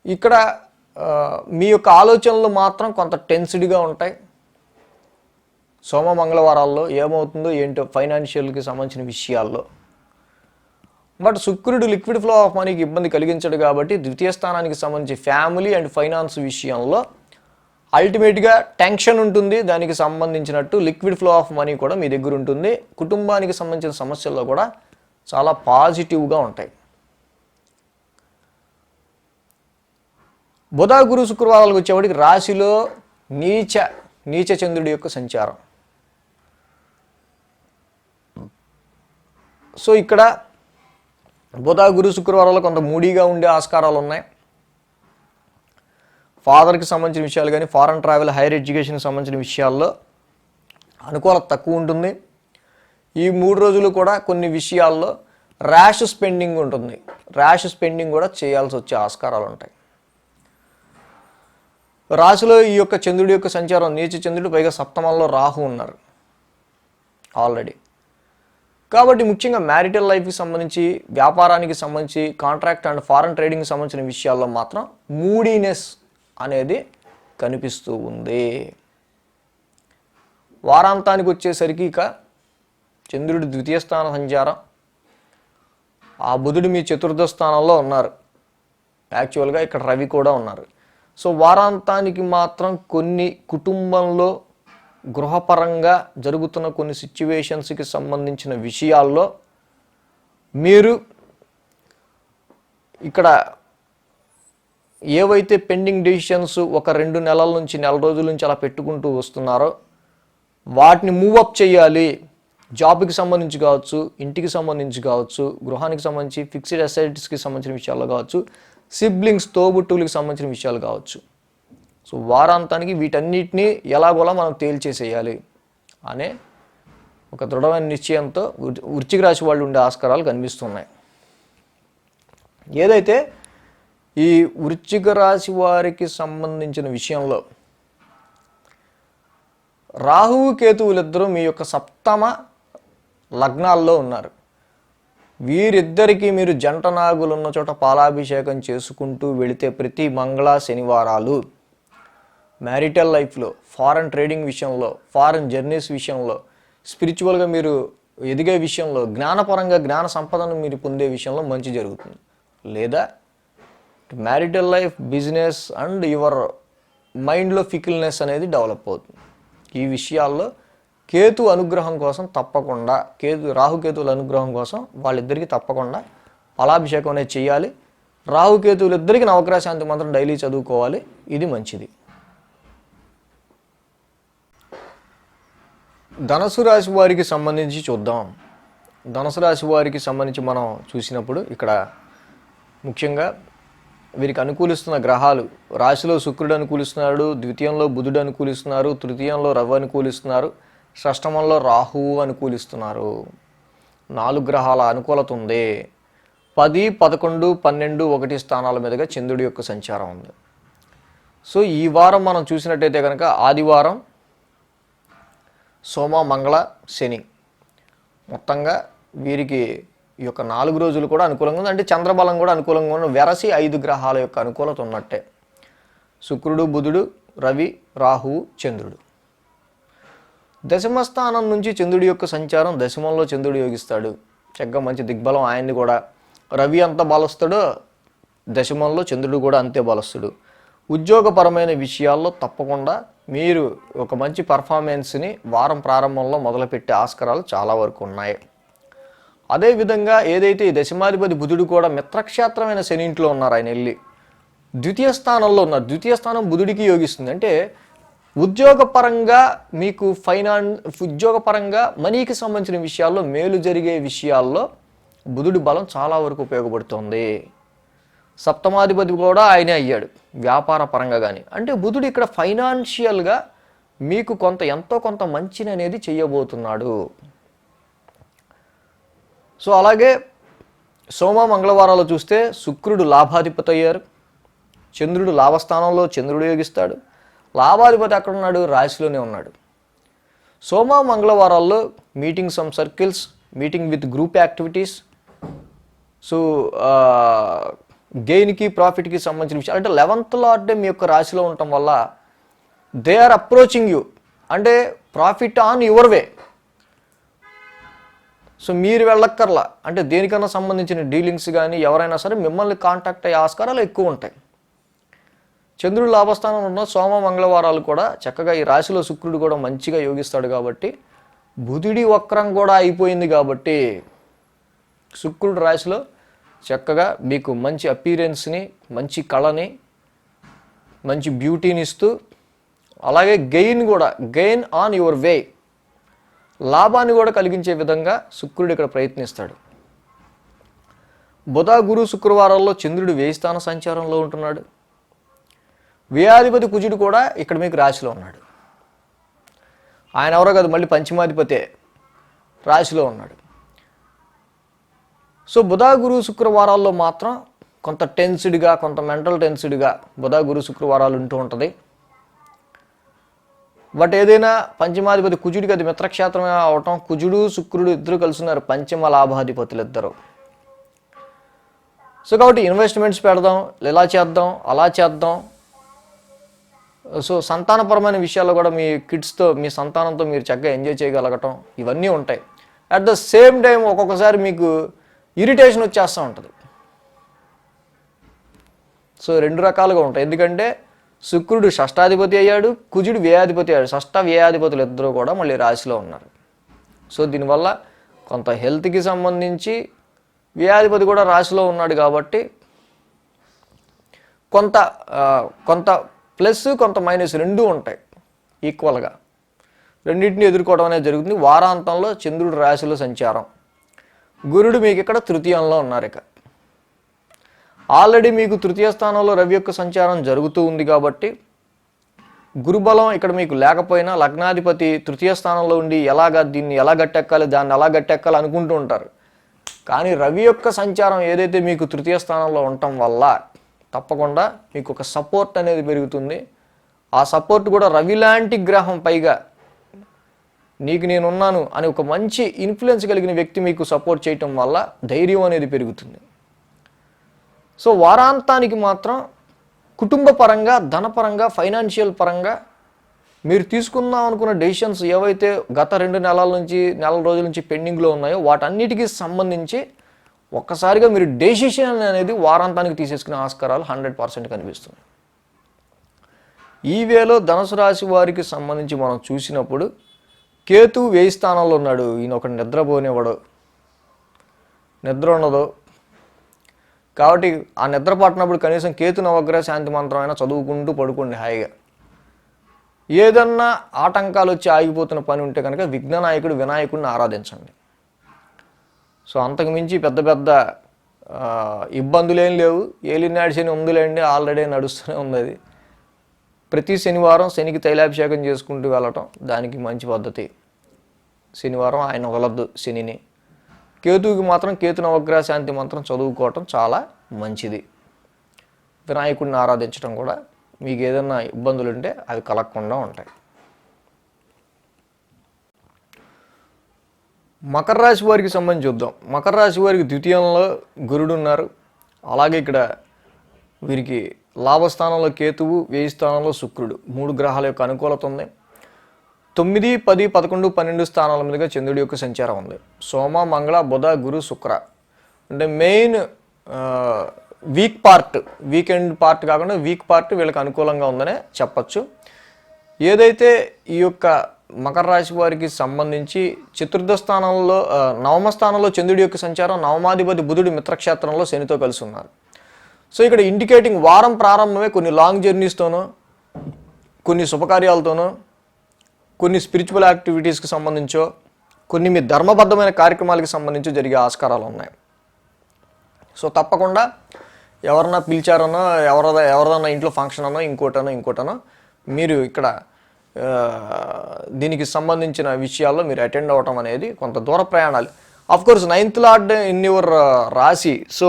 ఇక్కడ మీ యొక్క ఆలోచనలు మాత్రం కొంత టెన్స్డ్గా ఉంటాయి. సోమ మంగళవారాల్లో ఏమవుతుందో ఏంటో ఫైనాన్షియల్కి సంబంధించిన విషయాల్లో. బట్ శుక్రుడు లిక్విడ్ ఫ్లో ఆఫ్ మనీకి ఇబ్బంది కలిగించడు కాబట్టి ద్వితీయ స్థానానికి సంబంధించి ఫ్యామిలీ అండ్ ఫైనాన్స్ విషయంలో అల్టిమేట్గా టెన్షన్ ఉంటుంది. దానికి సంబంధించినట్టు లిక్విడ్ ఫ్లో ఆఫ్ మనీ కూడా మీ దగ్గర ఉంటుంది. కుటుంబానికి సంబంధించిన సమస్యల్లో కూడా చాలా పాజిటివ్గా ఉంటాయి. బుధ గురు శుక్రవారాలకు వచ్చేవాడికి రాశిలో నీచ చంద్రుడి యొక్క సంచారం. సో ఇక్కడ బుధ గురు శుక్రవారాల్లో కొంత మూడీగా ఉండే ఆస్కారాలు ఉన్నాయి. ఫాదర్కి సంబంధించిన విషయాలు కానీ ఫారెన్ ట్రావెల్ హైయర్ ఎడ్యుకేషన్కి సంబంధించిన విషయాల్లో అనుకూలత తక్కువ ఉంటుంది. ఈ 3 రోజులు కూడా కొన్ని విషయాల్లో ర్యాష్ స్పెండింగ్ ఉంటుంది. ర్యాష్ స్పెండింగ్ కూడా చేయాల్సి వచ్చే ఆస్కారాలు ఉంటాయి. రాశిలో ఈ యొక్క చంద్రుడి యొక్క సంచారం నీచ చంద్రుడు, పైగా సప్తమంలో రాహు ఉన్నారు ఆల్రెడీ. కాబట్టి ముఖ్యంగా మ్యారిటల్ లైఫ్కి సంబంధించి, వ్యాపారానికి సంబంధించి, కాంట్రాక్ట్ అండ్ ఫారెన్ ట్రేడింగ్కి సంబంధించిన విషయాల్లో మాత్రం మూడీనెస్ అనేది కనిపిస్తూ ఉంది. వారాంతానికి వచ్చేసరికి ఇక చంద్రుడి ద్వితీయ స్థాన సంచారం, ఆ బుధుడు మీ చతుర్థ స్థానంలో ఉన్నారు. యాక్చువల్గా ఇక్కడ రవి కూడా ఉన్నారు. సో వారాంతానికి మాత్రం కొన్ని కుటుంబంలో గృహపరంగా జరుగుతున్న కొన్ని సిచ్యువేషన్స్కి సంబంధించిన విషయాల్లో మీరు ఇక్కడ ఏవైతే పెండింగ్ డెసిషన్స్ ఒక 2 నెలల నుంచి నెల రోజుల నుంచి అలా పెట్టుకుంటూ వస్తున్నారో వాటిని మూవప్ చేయాలి. జాబ్కి సంబంధించి కావచ్చు, ఇంటికి సంబంధించి కావచ్చు, గృహానికి సంబంధించి, ఫిక్స్డ్ అసెట్స్కి సంబంధించిన విషయాల్లో కావచ్చు, సిబ్లింగ్స్ తోబుట్టువులకి సంబంధించిన విషయాలు కావచ్చు. సో వారాంతానికి వీటన్నిటినీ ఎలాగోలా మనం తేల్చేసేయాలి అనే ఒక దృఢమైన నిశ్చయంతో వృశ్చిక రాశి వాళ్ళు ఉండే ఆస్కారాలు కనిపిస్తున్నాయి. ఏదైతే ఈ వృశ్చిక రాశి వారికి సంబంధించిన విషయంలో రాహువు కేతువులిద్దరూ మీ యొక్క సప్తమ లగ్నాల్లో ఉన్నారు. వీరిద్దరికీ మీరు జంట నాగులు ఉన్న చోట పాలాభిషేకం చేసుకుంటూ వెళితే ప్రతి మంగళ శనివారాలు మ్యారిటల్ లైఫ్లో, ఫారెన్ ట్రేడింగ్ విషయంలో, ఫారెన్ జర్నీస్ విషయంలో, స్పిరిచువల్గా మీరు ఎదిగే విషయంలో, జ్ఞానపరంగా జ్ఞాన సంపదను మీరు పొందే విషయంలో మంచి జరుగుతుంది. లేదా marital life, business and your మైండ్లో ఫికిల్నెస్ అనేది డెవలప్ అవుతుంది. ఈ విషయాల్లో కేతు అనుగ్రహం కోసం తప్పకుండా, రాహుకేతువుల అనుగ్రహం కోసం వాళ్ళిద్దరికీ తప్పకుండా ఫలాభిషేకం అనేది చేయాలి. రాహుకేతువులిద్దరికీ నవగ్రహ శాంతి మంత్రం డైలీ చదువుకోవాలి. ఇది మంచిది. ధనుసు రాశి వారికి సంబంధించి చూద్దాం. ధనుసు రాశి వారికి సంబంధించి మనం చూసినప్పుడు ఇక్కడ ముఖ్యంగా వీరికి అనుకూలిస్తున్న గ్రహాలు రాశిలో శుక్రుడు అనుకూలిస్తున్నాడు, ద్వితీయంలో బుధుడు అనుకూలిస్తున్నారు, తృతీయంలో రవి అనుకూలిస్తున్నారు, షష్టమంలో రాహువు అనుకూలిస్తున్నారు. 4 గ్రహాల అనుకూలత ఉంది. 10, 11, 12, 1 స్థానాల మీదుగా చంద్రుడి యొక్క సంచారం ఉంది. సో ఈ వారం మనం చూసినట్టయితే కనుక ఆదివారం, సోమ, మంగళ, శని మొత్తంగా వీరికి ఈ యొక్క 4 రోజులు కూడా అనుకూలంగా ఉంది. అంటే చంద్రబలం కూడా అనుకూలంగా ఉన్న వెరసి 5 గ్రహాల యొక్క అనుకూలత ఉన్నట్టే. శుక్రుడు, బుధుడు, రవి, రాహువు, చంద్రుడు. దశమ స్థానం నుంచి చంద్రుడి యొక్క సంచారం, దశమంలో చంద్రుడు యోగిస్తాడు. చక్కగా మంచి దిగ్బలం ఆయన్ని కూడా. రవి అంత బలస్తుడో దశమంలో చంద్రుడు కూడా అంతే బలస్తుడు. ఉద్యోగపరమైన విషయాల్లో తప్పకుండా మీరు ఒక మంచి పర్ఫార్మెన్స్ని వారం ప్రారంభంలో మొదలుపెట్టే ఆస్కారాలు చాలా వరకు ఉన్నాయి. అదేవిధంగా ఏదైతే ఈ దశమాధిపతి బుధుడు కూడా మిత్రక్షేత్రమైన శని ఇంట్లో ఉన్నారు, ఆయన వెళ్ళి ద్వితీయ స్థానంలో ఉన్నారు. ద్వితీయ స్థానం బుధుడికి యోగిస్తుంది. అంటే ఉద్యోగపరంగా మీకు ఉద్యోగపరంగా మనీకి సంబంధించిన విషయాల్లో మేలు జరిగే విషయాల్లో బుధుడి బలం చాలా వరకు ఉపయోగపడుతుంది. సప్తమాధిపతి కూడా ఆయనే అయ్యాడు వ్యాపార పరంగా కానీ. అంటే బుధుడు ఇక్కడ ఫైనాన్షియల్గా మీకు ఎంతో కొంత మంచిని అనేది చేయబోతున్నాడు. సో అలాగే సోమ, మంగళవారాలు చూస్తే శుక్రుడు లాభాధిపతి అయ్యారు, చంద్రుడు లాభస్థానంలో చంద్రుడు యోగిస్తాడు. లాభాధిపతి ఎక్కడ ఉన్నాడు? రాశిలోనే ఉన్నాడు. సోమ, మంగళవారాల్లో meeting some circles, meeting with group activities, so గెయిన్కి ప్రాఫిట్కి సంబంధించిన విషయాలు. అంటే 11th లార్డ్ మీ యొక్క రాశిలో ఉండటం వల్ల దే ఆర్ అప్రోచింగ్ యూ, అంటే profit on your way. So మీరు వెళ్ళక్కర్లా, అంటే దేనికన్నా సంబంధించిన డీలింగ్స్ కానీ ఎవరైనా సరే మిమ్మల్ని కాంటాక్ట్ అయ్యే ఆస్కారాలు ఎక్కువ ఉంటాయి. చంద్రుడు లాభస్థానంలో ఉన్న సోమ, మంగళవారాలు కూడా చక్కగా ఈ రాశిలో శుక్రుడు కూడా మంచిగా యోగిస్తాడు కాబట్టి, బుధుడి వక్రం కూడా అయిపోయింది కాబట్టి శుక్రుడు రాశిలో చక్కగా మీకు మంచి అపీరెన్స్ని, మంచి కళని, మంచి బ్యూటీని ఇస్తూ, అలాగే గెయిన్ ఆన్ యువర్ వే, లాభాన్ని కూడా కలిగించే విధంగా శుక్రుడు ఇక్కడ ప్రయత్నిస్తాడు. బుధ, గురు, శుక్రవారాల్లో చంద్రుడు 1000 స్థాన సంచారంలో ఉంటున్నాడు. వ్యయాధిపతి కుజుడు కూడా ఇక్కడ మీకు రాశిలో ఉన్నాడు. ఆయన ఎవరో కాదు, మళ్ళీ పంచమాధిపతే రాశిలో ఉన్నాడు. సో బుధ, గురు, శుక్రవారాల్లో మాత్రం కొంత టెన్స్డ్గా, కొంత మెంటల్ టెన్స్డ్గా బుధ, గురు, శుక్రవారాలు ఉంటూ ఉంటుంది. బట్ ఏదైనా పంచమాధిపతి కుజుడికి అది మిత్రక్షేత్రమే అవటం, కుజుడు శుక్రుడు ఇద్దరు కలుసున్నారు, పంచమ లాభాధిపతులు ఇద్దరు. సో కాబట్టి ఇన్వెస్ట్మెంట్స్ పెడదాం, ఇలా చేద్దాం, అలా చేద్దాం. సో సంతానపరమైన విషయాల్లో కూడా మీ కిడ్స్తో, మీ సంతానంతో మీరు చక్కగా ఎంజాయ్ చేయగలగటం, ఇవన్నీ ఉంటాయి. అట్ ద సేమ్ టైం ఒక్కొక్కసారి మీకు ఇరిటేషన్ వచ్చేస్తూ ఉంటుంది. సో 2 రకాలుగా ఉంటాయి. ఎందుకంటే శుక్రుడు షష్టాధిపతి అయ్యాడు, కుజుడు వ్యయాధిపతి అయ్యాడు. షష్ట వ్యయాధిపతులు ఇద్దరు కూడా మళ్ళీ రాశిలో ఉన్నారు. సో దీనివల్ల కొంత హెల్త్కి సంబంధించి వ్యయాధిపతి కూడా రాశిలో ఉన్నాడు కాబట్టి కొంత ప్లస్ కొంత మైనస్ 2 ఉంటాయి ఈక్వల్గా. రెండింటిని ఎదుర్కోవడం అనేది జరుగుతుంది. వారాంతంలో చంద్రుడు రాశిలో సంచారం, గురుడు మీకు ఇక్కడ తృతీయంలో ఉన్నారు. ఇక ఆల్రెడీ మీకు తృతీయ స్థానంలో రవి యొక్క సంచారం జరుగుతూ ఉంది కాబట్టి గురుబలం ఇక్కడ మీకు లేకపోయినా లగ్నాధిపతి తృతీయ స్థానంలో ఉండి దీన్ని ఎలా గట్టెక్కాలి, దాన్ని ఎలా గట్టెక్కాలి అనుకుంటూ ఉంటారు. కానీ రవి యొక్క సంచారం ఏదైతే మీకు తృతీయ స్థానంలో ఉండటం వల్ల తప్పకుండా మీకు ఒక సపోర్ట్ అనేది పెరుగుతుంది. ఆ సపోర్ట్ కూడా రవి లాంటి గ్రహం, పైగా నీకు నేనున్నాను అని ఒక మంచి ఇన్ఫ్లుయెన్స్ కలిగిన వ్యక్తి మీకు సపోర్ట్ చేయటం వల్ల ధైర్యం అనేది పెరుగుతుంది. సో వారాంతానికి మాత్రం కుటుంబ పరంగా, ధనపరంగా, ఫైనాన్షియల్ పరంగా మీరు తీసుకుందాం అనుకున్న డెసిషన్స్ ఏవైతే గత 2 నెల రోజుల నుంచి పెండింగ్లో ఉన్నాయో వాటన్నిటికీ సంబంధించి ఒక్కసారిగా మీరు డెసిషన్ అనేది వారాంతానికి తీసేసుకునే ఆస్కారాలు 100% కనిపిస్తుంది. ఈ వేలో ధనుసు రాశి వారికి సంబంధించి మనం చూసినప్పుడు కేతు 1000 స్థానంలో ఉన్నాడు. ఈయన ఒక నిద్రపోనివ్వడు, నిద్ర ఉండదు. కాబట్టి ఆ నిద్ర పట్టినప్పుడు కనీసం కేతు నవగ్రహ శాంతి మంత్రం అయినా చదువుకుంటూ పడుకోండి హాయిగా. ఏదన్నా ఆటంకాలు వచ్చి ఆగిపోతున్న పని ఉంటే కనుక విఘ్ననాయకుడు వినాయకుడిని ఆరాధించండి. సో అంతకు మించి పెద్ద పెద్ద ఇబ్బందులేం లేవు. ఏలినాడు శని ఉందిలేండి, ఆల్రెడీ నడుస్తూనే ఉంది అది. ప్రతి శనివారం శనికి తైలాభిషేకం చేసుకుంటూ వెళ్ళటం దానికి మంచి పద్ధతి. శనివారం ఆయన వదలద్దు శనిని. కేతువుకి మాత్రం కేతు నవగ్రహ శాంతి మంత్రం చదువుకోవటం చాలా మంచిది. వినాయకుడిని ఆరాధించడం కూడా మీకు ఏదైనా ఇబ్బందులు ఉంటే అవి కలగకుండా ఉంటాయి. మకర రాశి వారికి సంబంధించి చూద్దాం. మకర రాశి వారికి ద్వితీయంలో గురుడు ఉన్నారు. అలాగే ఇక్కడ వీరికి లాభస్థానంలో కేతువు, వ్యయ స్థానంలో శుక్రుడు, 3 గ్రహాల యొక్క అనుకూలత ఉంది. 9, 10, 11, 12 స్థానాల మీదుగా చంద్రుడి యొక్క సంచారం ఉంది. సోమ, మంగళ, బుధ, గురు, శుక్ర అంటే మెయిన్ వీకెండ్ పార్ట్ కాకుండా వీక్ పార్ట్ వీళ్ళకి అనుకూలంగా ఉందనే చెప్పచ్చు. ఏదైతే ఈ యొక్క మకర రాశి వారికి సంబంధించి చతుర్థ స్థానంలో నవమ స్థానంలో చంద్రుడి యొక్క సంచారం, నవమాధిపతి బుధుడు మిత్రక్షేత్రంలో శనితో కలిసి ఉన్నారు. సో ఇక్కడ ఇండికేటింగ్ వారం ప్రారంభమే కొన్ని లాంగ్ జర్నీస్తోనో, కొన్ని శుభకార్యాలతోనో, కొన్ని స్పిరిచువల్ యాక్టివిటీస్కి సంబంధించో, కొన్ని మీ ధర్మబద్ధమైన కార్యక్రమాలకు సంబంధించి జరిగే ఆస్కారాలు ఉన్నాయి. సో తప్పకుండా ఎవరన్నా పిలిచారనో, ఎవరిదన్నా ఇంట్లో ఫంక్షన్ అనో, ఇంకోటనో మీరు ఇక్కడ దీనికి సంబంధించిన విషయాల్లో మీరు అటెండ్ అవ్వటం అనేది కొంత దూర ప్రయాణాలు. Course 9th lord in your రాశి. సో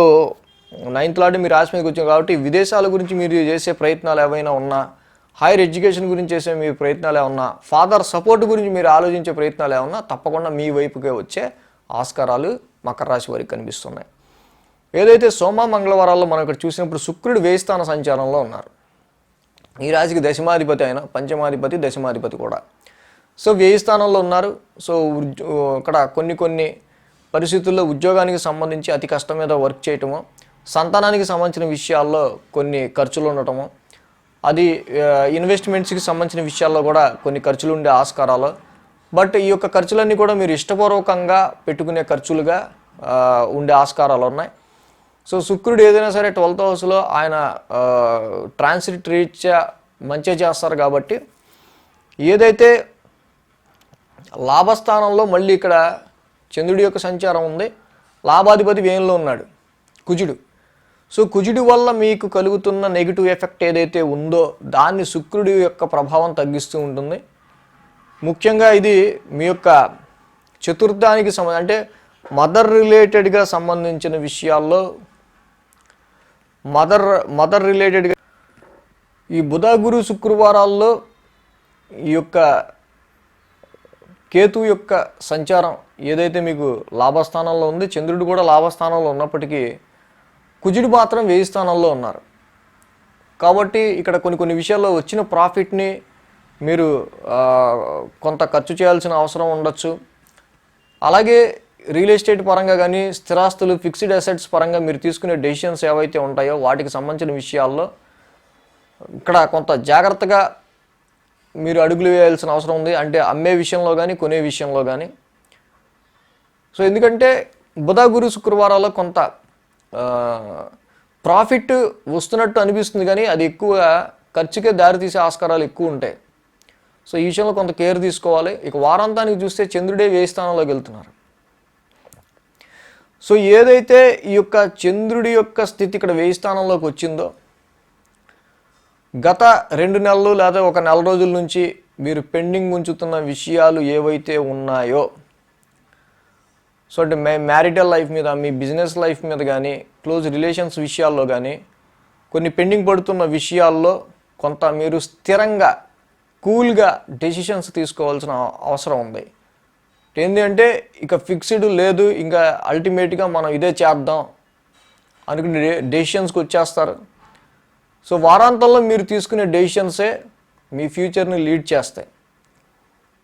9th లార్డ్ మీ రాశి మీదకి వచ్చింది కాబట్టి విదేశాల గురించి మీరు చేసే ప్రయత్నాలు ఏవైనా ఉన్నా, హైయర్ ఎడ్యుకేషన్ గురించి చేసే మీ ప్రయత్నాలు ఏమన్నా, ఫాదర్ సపోర్ట్ గురించి మీరు ఆలోచించే ప్రయత్నాలు ఏమన్నా తప్పకుండా మీ వైపుకే వచ్చే ఆస్కారాలు మకర రాశి వారికి కనిపిస్తున్నాయి. ఏదైతే సోమ మంగళవారాల్లో మనం ఇక్కడ చూసినప్పుడు శుక్రుడు వ్యయ స్థాన సంచారంలో ఉన్నారు. ఈ రాశికి దశమాధిపతి అయిన పంచమాధిపతి, దశమాధిపతి కూడా. సో వ్యయ స్థానంలో ఉన్నారు. సో ఇక్కడ కొన్ని పరిస్థితుల్లో ఉద్యోగానికి సంబంధించి అతి కష్టం మీద వర్క్ చేయటము, సంతానానికి సంబంధించిన విషయాల్లో కొన్ని ఖర్చులు ఉండటము, అది ఇన్వెస్ట్మెంట్స్కి సంబంధించిన విషయాల్లో కూడా కొన్ని ఖర్చులు ఉండే ఆస్కారాలు. బట్ ఈ యొక్క ఖర్చులన్నీ కూడా మీరు ఇష్టపూర్వకంగా పెట్టుకునే ఖర్చులుగా ఉండే ఆస్కారాలు ఉన్నాయి. సో శుక్రుడు ఏదైనా సరే 12th హౌస్లో ఆయన ట్రాన్సిట్ రీత్యా మంచిగా చేస్తారు కాబట్టి ఏదైతే లాభస్థానంలో మళ్ళీ ఇక్కడ చంద్రుడి యొక్క సంచారం ఉంది, లాభాధిపతి వ్యయంలో ఉన్నాడు కుజుడు. సో కుజుడి వల్ల మీకు కలుగుతున్న నెగిటివ్ ఎఫెక్ట్ ఏదైతే ఉందో దాన్ని శుక్రుడి యొక్క ప్రభావం తగ్గిస్తూ ఉంటుంది. ముఖ్యంగా ఇది మీ యొక్క చతుర్థానికి అంటే మదర్ రిలేటెడ్గా సంబంధించిన విషయాల్లో మదర్ రిలేటెడ్గా ఈ బుధ, గురు, శుక్రవారాల్లో ఈ యొక్క కేతు యొక్క సంచారం ఏదైతే మీకు లాభస్థానంలో ఉంది, చంద్రుడు కూడా లాభస్థానంలో ఉన్నప్పటికీ కుజుడు మాత్రం వ్యయ స్థానంలో ఉన్నారు. కాబట్టి ఇక్కడ కొన్ని విషయాల్లో వచ్చిన ప్రాఫిట్ని మీరు కొంత ఖర్చు చేయాల్సిన అవసరం ఉండొచ్చు. అలాగే రియల్ ఎస్టేట్ పరంగా కానీ, స్థిరాస్తులు, ఫిక్స్డ్ అసెట్స్ పరంగా మీరు తీసుకునే డెసిషన్స్ ఏవైతే ఉంటాయో వాటికి సంబంధించిన విషయాల్లో ఇక్కడ కొంత జాగ్రత్తగా మీరు అడుగులు వేయాల్సిన అవసరం ఉంది. అంటే అమ్మే విషయంలో కానీ, కొనే విషయంలో కానీ. సో ఎందుకంటే బుధ, గురు, శుక్రవారాల్లో కొంత ప్రాఫిట్ వస్తున్నట్టు అనిపిస్తుంది కానీ అది ఎక్కువ ఖర్చుకే దారితీసే ఆస్కారాలు ఎక్కువ ఉంటాయి. సో ఈ విషయంలో కొంత కేర్ తీసుకోవాలి. ఇక వారాంతానికి చూస్తే చంద్రుడే వ్యయ స్థానంలోకి వెళ్తున్నారు. సో ఏదైతే ఈ యొక్క చంద్రుడి యొక్క స్థితి ఇక్కడ వ్యయ స్థానంలోకి వచ్చిందో గత 2 నెలలు లేదా 1 నెల రోజుల నుంచి మీరు పెండింగ్ ఉంచుతున్న విషయాలు ఏవైతే ఉన్నాయో, సో అంటే మ్యారిటల్ లైఫ్ మీద, మీ బిజినెస్ లైఫ్ మీద కానీ, క్లోజ్ రిలేషన్స్ విషయాల్లో కానీ కొన్ని పెండింగ్ పడుతున్న విషయాల్లో కొంత మీరు స్థిరంగా కూల్గా డెసిషన్స్ తీసుకోవాల్సిన అవసరం ఉంది. ఏంటంటే ఇక ఫిక్స్డ్ లేదు, ఇంకా అల్టిమేట్గా మనం ఇదే చేద్దాం అనుకునే డెసిషన్స్కి వచ్చేస్తారు. సో వారాంతంలో మీరు తీసుకునే డెసిషన్సే మీ ఫ్యూచర్ని లీడ్ చేస్తాయి.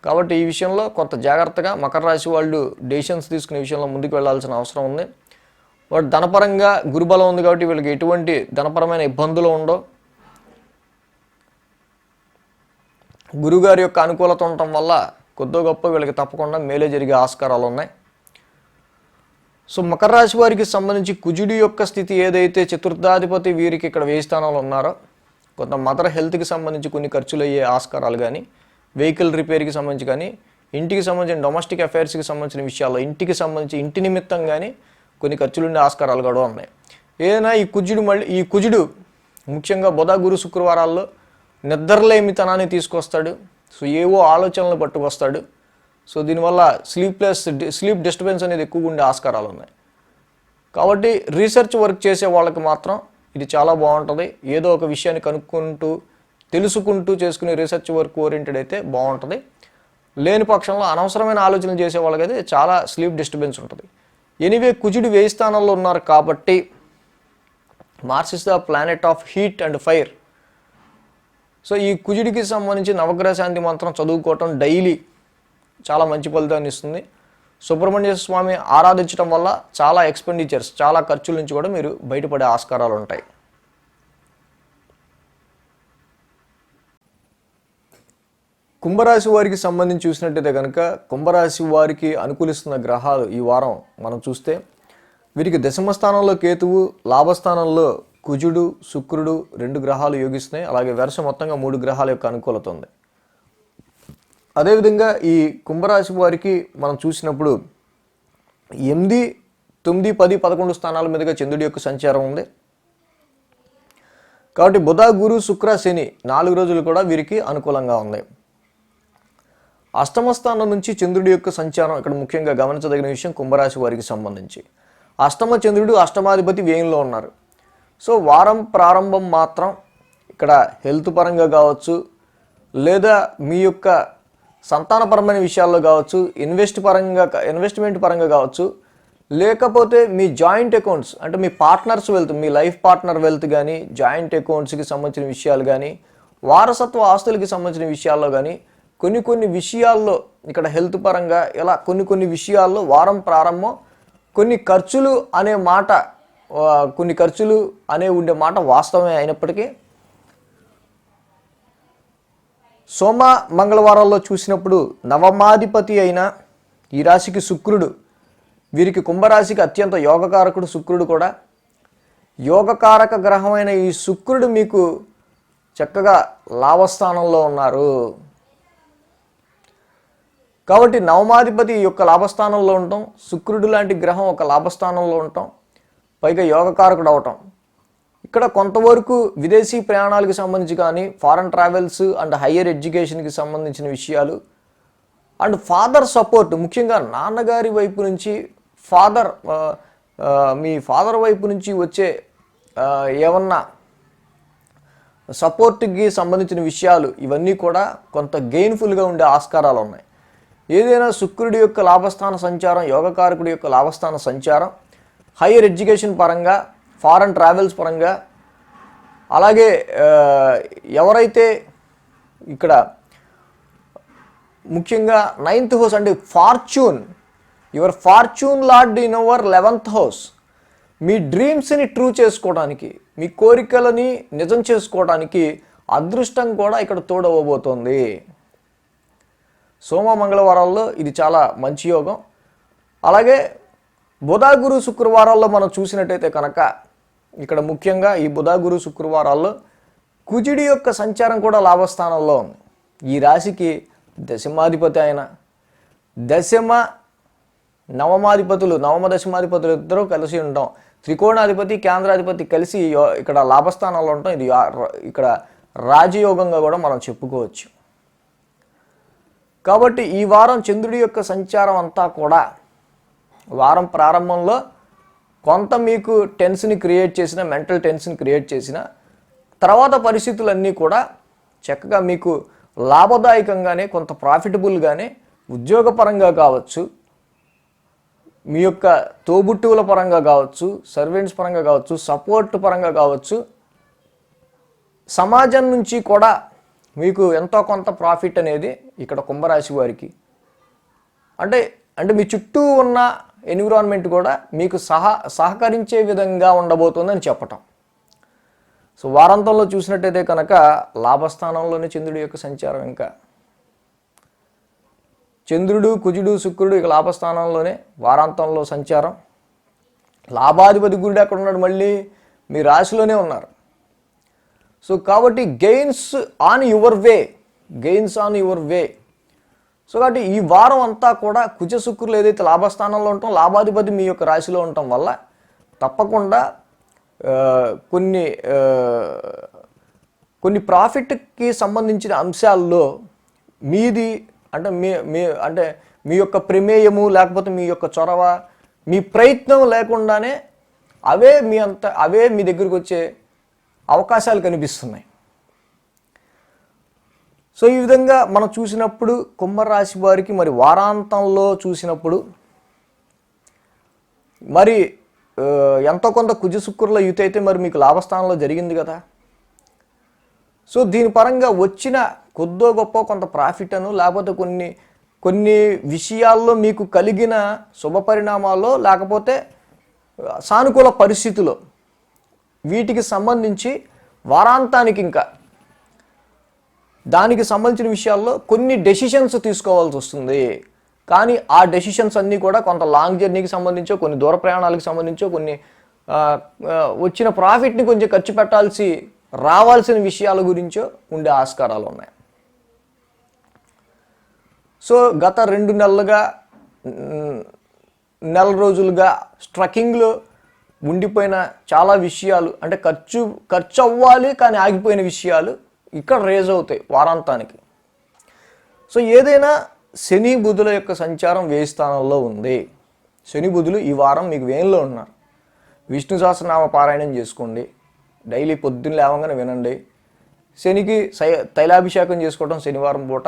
కాబట్టి ఈ విషయంలో కొంత జాగ్రత్తగా మకర రాశి వాళ్ళు డెసిషన్స్ తీసుకునే విషయంలో ముందుకు వెళ్ళాల్సిన అవసరం ఉంది. వాడు ధనపరంగా గురుబలం ఉంది కాబట్టి వీళ్ళకి ఎటువంటి ధనపరమైన ఇబ్బందులు ఉండవు. గురుగారి యొక్క అనుకూలత ఉండటం వల్ల కొద్దో గొప్ప వీళ్ళకి తప్పకుండా మేలే జరిగే ఆస్కారాలు ఉన్నాయి. సో మకర రాశి వారికి సంబంధించి కుజుడి యొక్క స్థితి ఏదైతే చతుర్థాధిపతి వీరికి ఇక్కడ వ్యయ స్థానంలో ఉన్నారో కొంత మదర్ హెల్త్కి సంబంధించి కొన్ని ఖర్చులు అయ్యే ఆస్కారాలు కానీ, వెహికల్ రిపేర్కి సంబంధించి కానీ ఇంటికి సంబంధించిన డొమెస్టిక్ అఫైర్స్కి సంబంధించిన విషయాల్లో, ఇంటికి సంబంధించి ఇంటి నిమిత్తం కానీ కొన్ని ఖర్చులుండే ఆస్కారాలు కూడా ఉన్నాయి. ఏదైనా ఈ కుజుడు ముఖ్యంగా బుధ గురు శుక్రవారాల్లో నిద్రలేమితనాన్ని తీసుకొస్తాడు. సో ఏవో ఆలోచనలు పట్టుకొస్తాడు. సో దీనివల్ల స్లీప్ డిస్టర్బెన్స్ అనేది ఎక్కువగా ఉండే ఆస్కారాలు ఉన్నాయి. కాబట్టి రీసెర్చ్ వర్క్ చేసే వాళ్ళకి మాత్రం ఇది చాలా బాగుంటుంది. ఏదో ఒక విషయాన్ని కనుక్కుంటూ తెలుసుకుంటూ చేసుకునే రీసెర్చ్ వర్క్ ఓరియంటెడ్ అయితే బాగుంటుంది. లేని పక్షంలో అనవసరమైన ఆలోచనలు చేసే వాళ్ళకైతే చాలా స్లీప్ డిస్టర్బెన్స్ ఉంటుంది. ఎనీవే కుజుడు 1000 స్థానంలో ఉన్నారు కాబట్టి Mars is the planet of heat and fire. So ఈ కుజుడికి సంబంధించి నవగ్రహ శాంతి మంత్రం చదువుకోవటం డైలీ చాలా మంచి ఫలితాన్ని ఇస్తుంది. సుబ్రహ్మణ్య స్వామి ఆరాధించడం వల్ల చాలా ఎక్స్పెండిచర్స్, చాలా ఖర్చుల నుంచి కూడా మీరు బయటపడే ఆస్కారాలు ఉంటాయి. కుంభరాశి వారికి సంబంధించి చూసినట్టయితే కనుక కుంభరాశి వారికి అనుకూలిస్తున్న గ్రహాలు ఈ వారం మనం చూస్తే వీరికి దశమ స్థానంలో కేతువు, లాభస్థానంలో కుజుడు, శుక్రుడు 2 గ్రహాలు యోగిస్తున్నాయి. అలాగే వరుస మొత్తంగా 3 గ్రహాల యొక్క అనుకూలత ఉంది. అదేవిధంగా ఈ కుంభరాశి వారికి మనం చూసినప్పుడు 8, 9, 10, 11 స్థానాల మీదుగా చంద్రుడి యొక్క సంచారం ఉంది. కాబట్టి బుధ, గురు, శుక్ర, శని 4 రోజులు కూడా వీరికి అనుకూలంగా ఉంది. అష్టమ స్థానం నుంచి చంద్రుడి యొక్క సంచారం ఇక్కడ ముఖ్యంగా గమనించదగిన విషయం కుంభరాశి వారికి సంబంధించి. అష్టమ చంద్రుడు అష్టమాధిపతి వ్యయంలో ఉన్నారు. సో వారం ప్రారంభం మాత్రం ఇక్కడ హెల్త్ పరంగా కావచ్చు, లేదా మీ యొక్క సంతానపరమైన విషయాల్లో కావచ్చు, ఇన్వెస్ట్మెంట్ పరంగా కావచ్చు, లేకపోతే మీ జాయింట్ అకౌంట్స్ అంటే మీ పార్ట్నర్స్ వెల్త్, మీ లైఫ్ పార్ట్నర్ వెల్త్ కానీ, జాయింట్ అకౌంట్స్కి సంబంధించిన విషయాలు కానీ, వారసత్వ ఆస్తులకి సంబంధించిన విషయాల్లో కానీ కొన్ని విషయాల్లో ఇక్కడ హెల్త్ పరంగా ఇలా కొన్ని విషయాల్లో వారం ప్రారంభం కొన్ని ఖర్చులు అనే ఉండే మాట వాస్తవమే అయినప్పటికీ సోమ మంగళవారాల్లో చూసినప్పుడు నవమాధిపతి అయిన ఈ రాశికి శుక్రుడు, వీరికి కుంభరాశికి అత్యంత యోగకారకుడు శుక్రుడు కూడా. యోగకారక గ్రహమైన ఈ శుక్రుడు మీకు చక్కగా లాభస్థానంలో ఉన్నారు. కాబట్టి నవమాధిపతి యొక్క లాభస్థానంలో ఉండటం, శుక్రుడు లాంటి గ్రహం ఒక లాభస్థానంలో ఉండటం, పైగా యోగకారకుడు అవటం, ఇక్కడ కొంతవరకు విదేశీ ప్రయాణాలకు సంబంధించి కానీ, ఫారెన్ ట్రావెల్స్ అండ్ హయ్యర్ ఎడ్యుకేషన్కి సంబంధించిన విషయాలు అండ్ ఫాదర్ సపోర్ట్, ముఖ్యంగా నాన్నగారి వైపు నుంచి మీ ఫాదర్ వైపు నుంచి వచ్చే ఏమన్నా సపోర్ట్కి సంబంధించిన విషయాలు ఇవన్నీ కూడా కొంత గెయిన్ఫుల్గా ఉండే ఆస్కారాలు ఉన్నాయి. ఏదైనా శుక్రుడి యొక్క లాభస్థాన సంచారం, యోగకారకుడి యొక్క లాభస్థాన సంచారం హైయర్ ఎడ్యుకేషన్ పరంగా, ఫారెన్ ట్రావెల్స్ పరంగా, అలాగే ఎవరైతే ఇక్కడ ముఖ్యంగా 9th హౌస్ అంటే your fortune lord in our 11th house, మీ డ్రీమ్స్ని ట్రూ చేసుకోవడానికి, మీ కోరికలని నిజం చేసుకోవడానికి అదృష్టం కూడా ఇక్కడ తోడవబోతోంది. సోమ మంగళవారాల్లో ఇది చాలా మంచి యోగం. అలాగే బుధ గురు శుక్రవారాల్లో మనం చూసినట్టయితే కనుక ఇక్కడ ముఖ్యంగా ఈ బుధ గురు శుక్రవారాల్లో కుజుడి యొక్క సంచారం కూడా లాభస్థానంలో ఉంది. ఈ రాశికి దశమాధిపతి అయిన నవమ దశమాధిపతులు ఇద్దరూ కలిసి ఉంటాం. త్రికోణాధిపతి, కేంద్రాధిపతి కలిసి ఇక్కడ లాభస్థానంలో ఉంటాం. ఇది ఇక్కడ రాజయోగంగా కూడా మనం చెప్పుకోవచ్చు. కాబట్టి ఈ వారం చంద్రుడి యొక్క సంచారం అంతా కూడా వారం ప్రారంభంలో కొంత మీకు మెంటల్ టెన్షన్ క్రియేట్ చేసిన తర్వాత పరిస్థితులన్నీ కూడా చక్కగా మీకు లాభదాయకంగానే, కొంత ప్రాఫిటబుల్గానే ఉద్యోగపరంగా కావచ్చు, మీ యొక్క తోబుట్టువుల పరంగా కావచ్చు, సర్వెంట్స్ పరంగా కావచ్చు, సపోర్ట్ పరంగా కావచ్చు, సమాజం నుంచి కూడా మీకు ఎంతో కొంత ప్రాఫిట్ అనేది ఇక్కడ కుంభరాశి వారికి అంటే మీ చుట్టూ ఉన్న ఎన్విరాన్మెంట్ కూడా మీకు సహకరించే విధంగా ఉండబోతుందని చెప్పటం. సో వారాంతంలో చూసినట్టయితే కనుక లాభస్థానంలోనే చంద్రుడి యొక్క సంచారం, ఇంకా చంద్రుడు, కుజుడు, శుక్రుడు ఇక లాభస్థానంలోనే వారాంతంలో సంచారం. లాభాధిపతి గురుడు ఎక్కడ ఉన్నాడు, మళ్ళీ మీ రాశిలోనే ఉన్నారు. సో కాబట్టి gains on your way so కాబట్టి ఈ వారం అంతా కూడా కుజ శుక్రులు ఏదైతే లాభస్థానంలో ఉంటాం, లాభాధిపతి మీ యొక్క రాశిలో ఉండటం వల్ల తప్పకుండా ఆ, కొన్ని ఆ, కొన్ని ప్రాఫిట్కి సంబంధించిన అంశాల్లో మీది అంటే మీ యొక్క ప్రమేయము లేకపోతే మీ యొక్క చొరవ, మీ ప్రయత్నం లేకుండానే అవే మీ దగ్గరికి వచ్చే అవకాశాలు కనిపిస్తున్నాయి. సో ఈ విధంగా మనం చూసినప్పుడు కుంభరాశి వారికి మరి వారాంతంలో చూసినప్పుడు మరి ఎంతో కొంత కుజ శుక్రుల యుతి అయితే మరి మీకు లాభస్థానంలో జరిగింది కదా. సో దీని పరంగా వచ్చిన కొద్దో గొప్ప కొంత ప్రాఫిట్ అను లేకపోతే కొన్ని విషయాల్లో మీకు కలిగిన శుభ పరిణామాల్లో లేకపోతే సానుకూల పరిస్థితులు వీటికి సంబంధించి వారాంతానికి ఇంకా దానికి సంబంధించిన విషయాల్లో కొన్ని డెసిషన్స్ తీసుకోవాల్సి వస్తుంది. కానీ ఆ డెసిషన్స్ అన్నీ కూడా కొంత లాంగ్ జర్నీకి సంబంధించో, కొన్ని దూర ప్రయాణాలకు సంబంధించో, కొన్ని వచ్చిన ప్రాఫిట్ని కొంచెం ఖర్చు పెట్టాల్సి రావాల్సిన విషయాల గురించో ఉండే ఆస్కారాలు ఉన్నాయి. సో గత 2 నెలలుగా నెల రోజులుగా స్ట్రకింగ్లో ఉండిపోయిన చాలా విషయాలు అంటే ఖర్చు అవ్వాలి కానీ ఆగిపోయిన విషయాలు ఇక్కడ రేజ్ అవుతాయి వారాంతానికి. సో ఏదైనా శని బుధుల యొక్క సంచారం వ్యయ స్థానంలో ఉంది. శని బుధులు ఈ వారం మీకు వేయంలో ఉన్నారు. విష్ణు సహస్రనామ పారాయణం చేసుకోండి, డైలీ పొద్దున్న లేవగానే వినండి. శనికి తైలాభిషేకం చేసుకోవడం శనివారం పూట,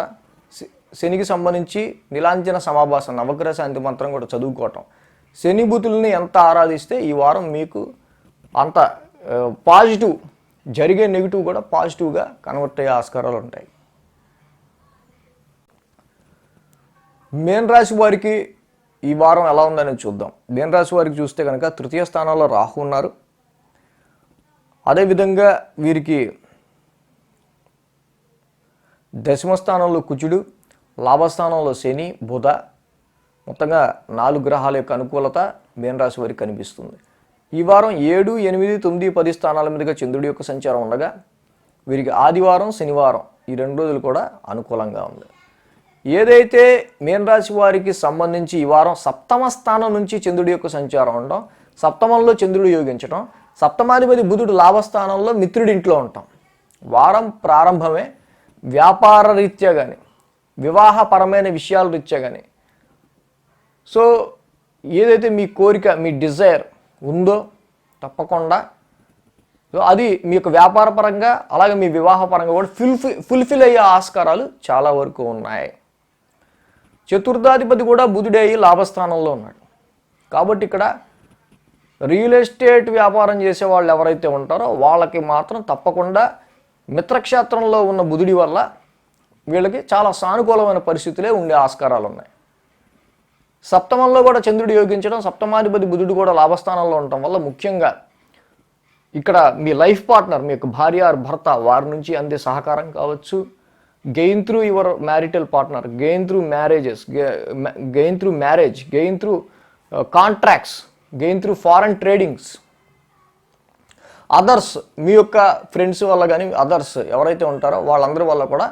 శనికి సంబంధించి నీలాంజన సమాభాస నవగ్రహ శాంతి మంత్రం కూడా చదువుకోవటం, శని బుధుల్ని ఎంత ఆరాధిస్తే ఈ వారం మీకు అంత పాజిటివ్ జరిగే నెగిటివ్ కూడా పాజిటివ్గా కన్వర్ట్ అయ్యే ఆస్కారాలు ఉంటాయి. మేన్ రాశి వారికి ఈ వారం ఎలా ఉందని చూద్దాం. మేన్ రాశి వారికి చూస్తే కనుక తృతీయ స్థానంలో రాహు ఉన్నారు. అదేవిధంగా వీరికి దశమ స్థానంలో కుజుడు, లాభస్థానంలో శని, బుధ, మొత్తంగా 4 గ్రహాల యొక్క అనుకూలత మేన్ రాశి వారికి కనిపిస్తుంది. ఈ వారం 7, 8, 9, 10 స్థానాల మీదుగా చంద్రుడి యొక్క సంచారం ఉండగా వీరికి ఆదివారం, శనివారం ఈ 2 రోజులు కూడా అనుకూలంగా ఉంది. ఏదైతే మేన్ రాశి వారికి సంబంధించి ఈ వారం సప్తమ స్థానం నుంచి చంద్రుడి యొక్క సంచారం ఉండడం, సప్తమంలో చంద్రుడు యోగించడం, సప్తమాధిపతి బుధుడు లాభస్థానంలో మిత్రుడి ఇంట్లో ఉంటాం. వారం ప్రారంభమే వ్యాపార రీత్యా కానీ వివాహపరమైన విషయాల రీత్యా కానీ సో ఏదైతే మీ కోరిక, మీ డిజైర్ ఉందో తప్పకుండా సో అది మీ యొక్క వ్యాపార పరంగా అలాగే మీ వివాహ పరంగా కూడా ఫుల్ఫిల్ అయ్యే ఆస్కారాలు చాలా వరకు ఉన్నాయి. చతుర్థాధిపతి కూడా బుధుడే అయ్యి లాభస్థానంలో ఉన్నాడు. కాబట్టి ఇక్కడ రియల్ ఎస్టేట్ వ్యాపారం చేసే వాళ్ళు ఎవరైతే ఉంటారో వాళ్ళకి మాత్రం తప్పకుండా మిత్రక్షేత్రంలో ఉన్న బుధుడి వల్ల వీళ్ళకి చాలా సానుకూలమైన పరిస్థితులే ఉండే ఆస్కారాలు ఉన్నాయి. సప్తమంలో కూడా చంద్రుడు యోగించడం, సప్తమాధిపతి బుధుడు కూడా లాభస్థానంలో ఉండటం వల్ల ముఖ్యంగా ఇక్కడ మీ లైఫ్ పార్ట్నర్, మీ యొక్క భార్య భర్త వారి నుంచి అందే సహకారం కావచ్చు, gain through your marital partner, gain through marriages, gain through marriage, gain through contracts, gain through foreign tradings, others మీ యొక్క ఫ్రెండ్స్ వల్ల కానీ అదర్స్ ఎవరైతే ఉంటారో వాళ్ళందరి వల్ల కూడా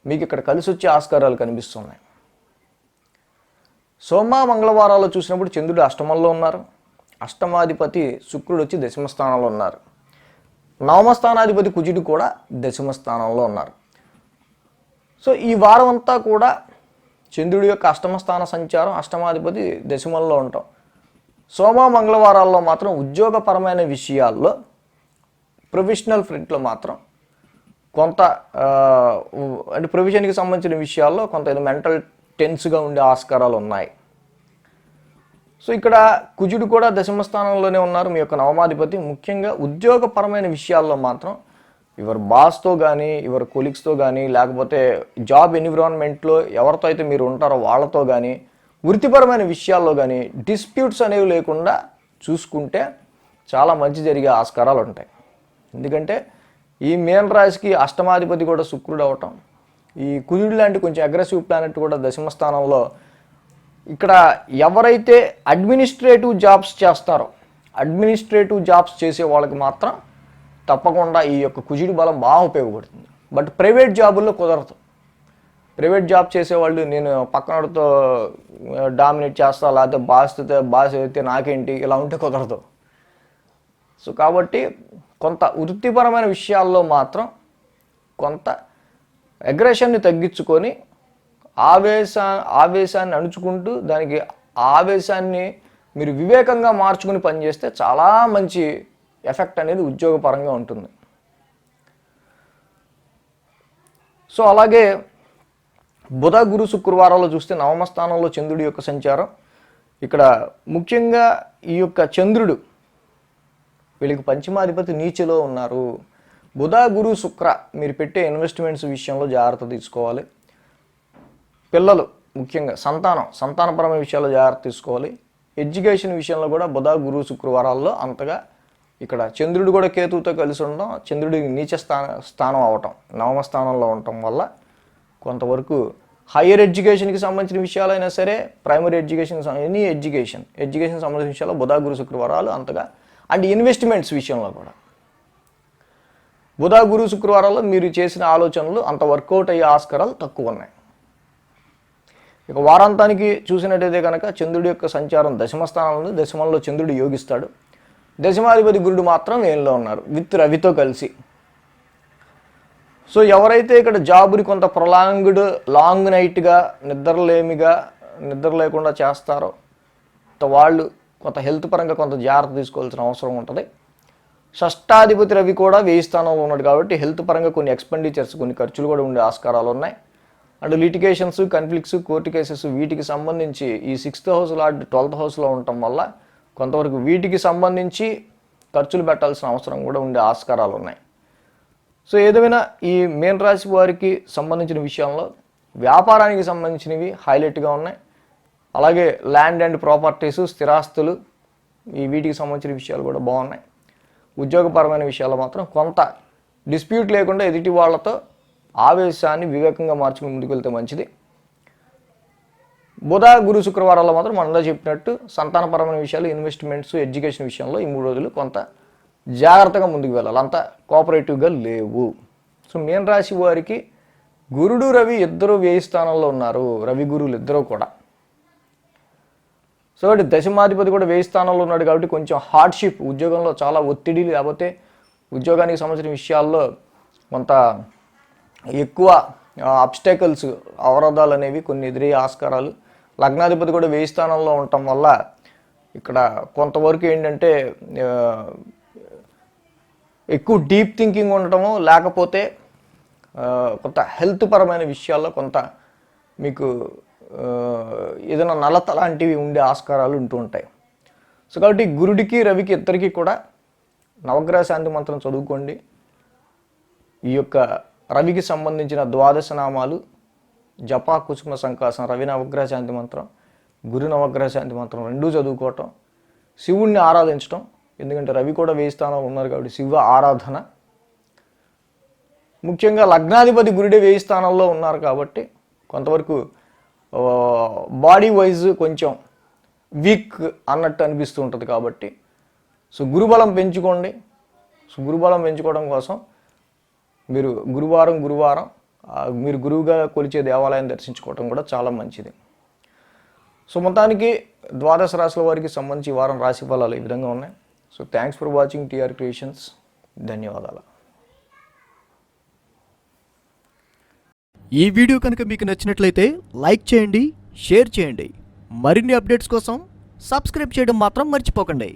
మీకు ఇక్కడ కలిసి వచ్చే ఆస్కారాలు కనిపిస్తున్నాయి. సోమ మంగళవారాలు చూసినప్పుడు చంద్రుడు అష్టమంలో ఉన్నారు. అష్టమాధిపతి శుక్రుడు వచ్చి దశమ స్థానంలో ఉన్నారు. నవమ స్థానాధిపతి కుజుడు కూడా దశమ స్థానంలో ఉన్నారు. సో ఈ వారం అంతా కూడా చంద్రుడి యొక్క అష్టమ స్థాన సంచారం, అష్టమాధిపతి దశమంలో ఉంటాం. సోమ మంగళవారాల్లో మాత్రం ఉద్యోగపరమైన విషయాల్లో ప్రొఫెషనల్ ఫ్రంట్లో మాత్రం కొంత అంటే ప్రొఫెషన్కి సంబంధించిన విషయాల్లో కొంత మెంటల్ టెన్స్గా ఉండే ఆస్కారాలు ఉన్నాయి. సో ఇక్కడ కుజుడు కూడా దశమ స్థానంలోనే ఉన్నారు, మీ యొక్క నవమాధిపతి. ముఖ్యంగా ఉద్యోగపరమైన విషయాల్లో మాత్రం యువర్ బాస్తో కానీ యువర్ కొలీగ్స్తో కానీ లేకపోతే జాబ్ ఎన్విరాన్మెంట్లో ఎవరితో అయితే మీరు ఉంటారో వాళ్ళతో కానీ వృత్తిపరమైన విషయాల్లో కానీ డిస్ప్యూట్స్ అనేవి లేకుండా చూసుకుంటే చాలా మంచి జరిగే ఆస్కారాలు ఉంటాయి. ఎందుకంటే ఈ మేన్ రాశికి అష్టమాధిపతి కూడా శుక్రుడు అవటం, ఈ కుజుడు లాంటి కొంచెం అగ్రెసివ్ ప్లానెట్ కూడా దశమ స్థానంలో. ఇక్కడ ఎవరైతే అడ్మినిస్ట్రేటివ్ జాబ్స్ చేస్తారో అడ్మినిస్ట్రేటివ్ జాబ్స్ చేసే వాళ్ళకి మాత్రం తప్పకుండా ఈ యొక్క కుజుడి బలం బాగా ఉపయోగపడుతుంది. బట్ ప్రైవేట్ జాబుల్లో కుదరదు. ప్రైవేట్ జాబ్ చేసేవాళ్ళు నేను పక్కనతో డామినేట్ చేస్తా, లేకపోతే బాస్ అయితే నాకేంటి, ఇలా ఉంటే కుదరదు. సో కాబట్టి కొంత వృత్తిపరమైన విషయాల్లో మాత్రం కొంత అగ్రెషన్ని తగ్గించుకొని ఆవేశాన్ని అణుచుకుంటూ దానికి ఆవేశాన్ని మీరు వివేకంగా మార్చుకుని పనిచేస్తే చాలా మంచి ఎఫెక్ట్ అనేది ఉద్యోగపరంగా ఉంటుంది. సో అలాగే బుధ గురు శుక్రవారాల్లో చూస్తే నవమ స్థానంలో చంద్రుడి యొక్క సంచారం. ఇక్కడ ముఖ్యంగా ఈ యొక్క చంద్రుడు వీళ్ళకి పంచమాధిపతి నీచలో ఉన్నారు. బుధ గురు శుక్ర మీరు పెట్టే ఇన్వెస్ట్మెంట్స్ విషయంలో జాగ్రత్త తీసుకోవాలి. పిల్లలు ముఖ్యంగా సంతానపరమైన విషయాల్లో జాగ్రత్త తీసుకోవాలి. ఎడ్యుకేషన్ విషయంలో కూడా బుధ గురు శుక్రవారాల్లో అంతగా ఇక్కడ చంద్రుడు కూడా కేతువుతో కలిసి ఉండడం, చంద్రుడికి నీచ స్థానం అవటం, నవమ స్థానంలో ఉండటం వల్ల కొంతవరకు హయ్యర్ ఎడ్యుకేషన్కి సంబంధించిన విషయాలైనా సరే, ప్రైమరీ ఎడ్యుకేషన్ సంబంధించిన విషయాల్లో బుధ గురు శుక్రవారాలు అంతగా, అండ్ ఇన్వెస్ట్మెంట్స్ విషయంలో కూడా బుధ గురు శుక్రవారాల్లో మీరు చేసిన ఆలోచనలు అంత వర్కౌట్ అయ్యే ఆస్కారాలు తక్కువ ఉన్నాయి. ఇక వారాంతానికి చూసినట్టయితే కనుక చంద్రుడి యొక్క సంచారం దశమ స్థానంలో ఉంది. దశమంలో చంద్రుడు యోగిస్తాడు. దశమాధిపతి గురుడు మాత్రం ఏళ్ళలో ఉన్నారు విత్ రవితో కలిసి. సో ఎవరైతే ఇక్కడ జాబుని కొంత లాంగ్ నైట్గా నిద్ర లేకుండా చేస్తారో వాళ్ళు కొంత హెల్త్ పరంగా కొంత జాగ్రత్త తీసుకోవాల్సిన అవసరం ఉంటుంది. షష్టాధిపతి రవి కూడా 1000 స్థానంలో ఉన్నాడు కాబట్టి హెల్త్ పరంగా కొన్ని ఎక్స్పెండిచర్స్, కొన్ని ఖర్చులు కూడా ఉండే ఆస్కారాలు ఉన్నాయి. And litigations, conflicts, court cases వీటికి సంబంధించి ఈ 6th హౌస్ లార్డ్ 12th హౌస్లో ఉండటం వల్ల కొంతవరకు వీటికి సంబంధించి ఖర్చులు పెట్టాల్సిన అవసరం కూడా ఉండే ఆస్కారాలు ఉన్నాయి. సో ఏదైనా ఈ మీన రాశి వారికి సంబంధించిన విషయంలో వ్యాపారానికి సంబంధించినవి హైలైట్గా ఉన్నాయి. అలాగే ల్యాండ్ అండ్ ప్రాపర్టీస్, స్థిరాస్తులు వీటికి సంబంధించిన విషయాలు కూడా బాగున్నాయి. ఉద్యోగపరమైన విషయాల్లో మాత్రం కొంత డిస్ప్యూట్ లేకుండా ఎదుటి వాళ్ళతో ఆవేశాన్ని వివేకంగా మార్చుకుని ముందుకు వెళ్తే మంచిది. బుధ గురు శుక్రవారాల్లో మాత్రం మనలో చెప్పినట్టు సంతానపరమైన విషయాలు, ఇన్వెస్ట్మెంట్స్, ఎడ్యుకేషన్ విషయంలో ఈ 3 రోజులు కొంత జాగ్రత్తగా ముందుకు వెళ్ళాలి. అంత కోఆపరేటివ్గా లేవు. సో మీన రాశి వారికి గురుడు రవి ఇద్దరు 1000 స్థానంలో ఉన్నారు. రవి గురువులు ఇద్దరు కూడా. సో దశమాధిపతి కూడా 1000 స్థానంలో ఉన్నాడు కాబట్టి కొంచెం హార్డ్షిప్, ఉద్యోగంలో చాలా ఒత్తిడి, లేకపోతే ఉద్యోగానికి సంబంధించిన విషయాల్లో కొంత ఎక్కువ అబ్స్టాకల్స్, అవరోధాలు అనేవి కొన్ని ఎదురయ్యే ఆస్కారాలు. లగ్నాధిపతి కూడా 1000 స్థానంలో ఉండటం వల్ల ఇక్కడ కొంతవరకు ఏంటంటే ఎక్కువ డీప్ థింకింగ్ ఉండటము, లేకపోతే కొంత హెల్త్ పరమైన విషయాల్లో కొంత మీకు ఏదైనా నలత లాంటివి ఉండే ఆస్కారాలు ఉంటూ ఉంటాయి. సో కాబట్టి గురుడికి రవికి ఇద్దరికి కూడా నవగ్రహ శాంతి మంత్రం చదువుకోండి. ఈ యొక్క రవికి సంబంధించిన 12 నామాలు జపా కుసుమ సంకాసం, రవి నవగ్రహ శాంతి మంత్రం, గురు నవగ్రహ శాంతి మంత్రం 2 చదువుకోవటం, శివుణ్ణి ఆరాధించటం. ఎందుకంటే రవి కూడా 1000 స్థానంలో ఉన్నారు కాబట్టి శివ ఆరాధన. ముఖ్యంగా లగ్నాధిపతి గురుడే 1000 స్థానంలో ఉన్నారు కాబట్టి కొంతవరకు బాడీ వైజ్ కొంచెం వీక్ అన్నట్టు అనిపిస్తూ ఉంటుంది కాబట్టి సో గురుబలం పెంచుకోండి. సో గురుబలం పెంచుకోవడం కోసం మీరు గురువారం మీరు గురువుగా కొలిచే దేవాలయం దర్శించుకోవడం కూడా చాలా మంచిది. సో మొత్తానికి 12 రాశుల వారికి సంబంధించి వారం రాశి ఫలాలు ఈ విధంగా ఉన్నాయి. So thanks for watching TR creations. ధన్యవాదాలు. ఈ వీడియో కనుక మీకు నచ్చినట్లయితే లైక్ చేయండి, షేర్ చేయండి. మరిన్ని అప్డేట్స్ కోసం సబ్స్క్రైబ్ చేయడం మాత్రం మర్చిపోకండి.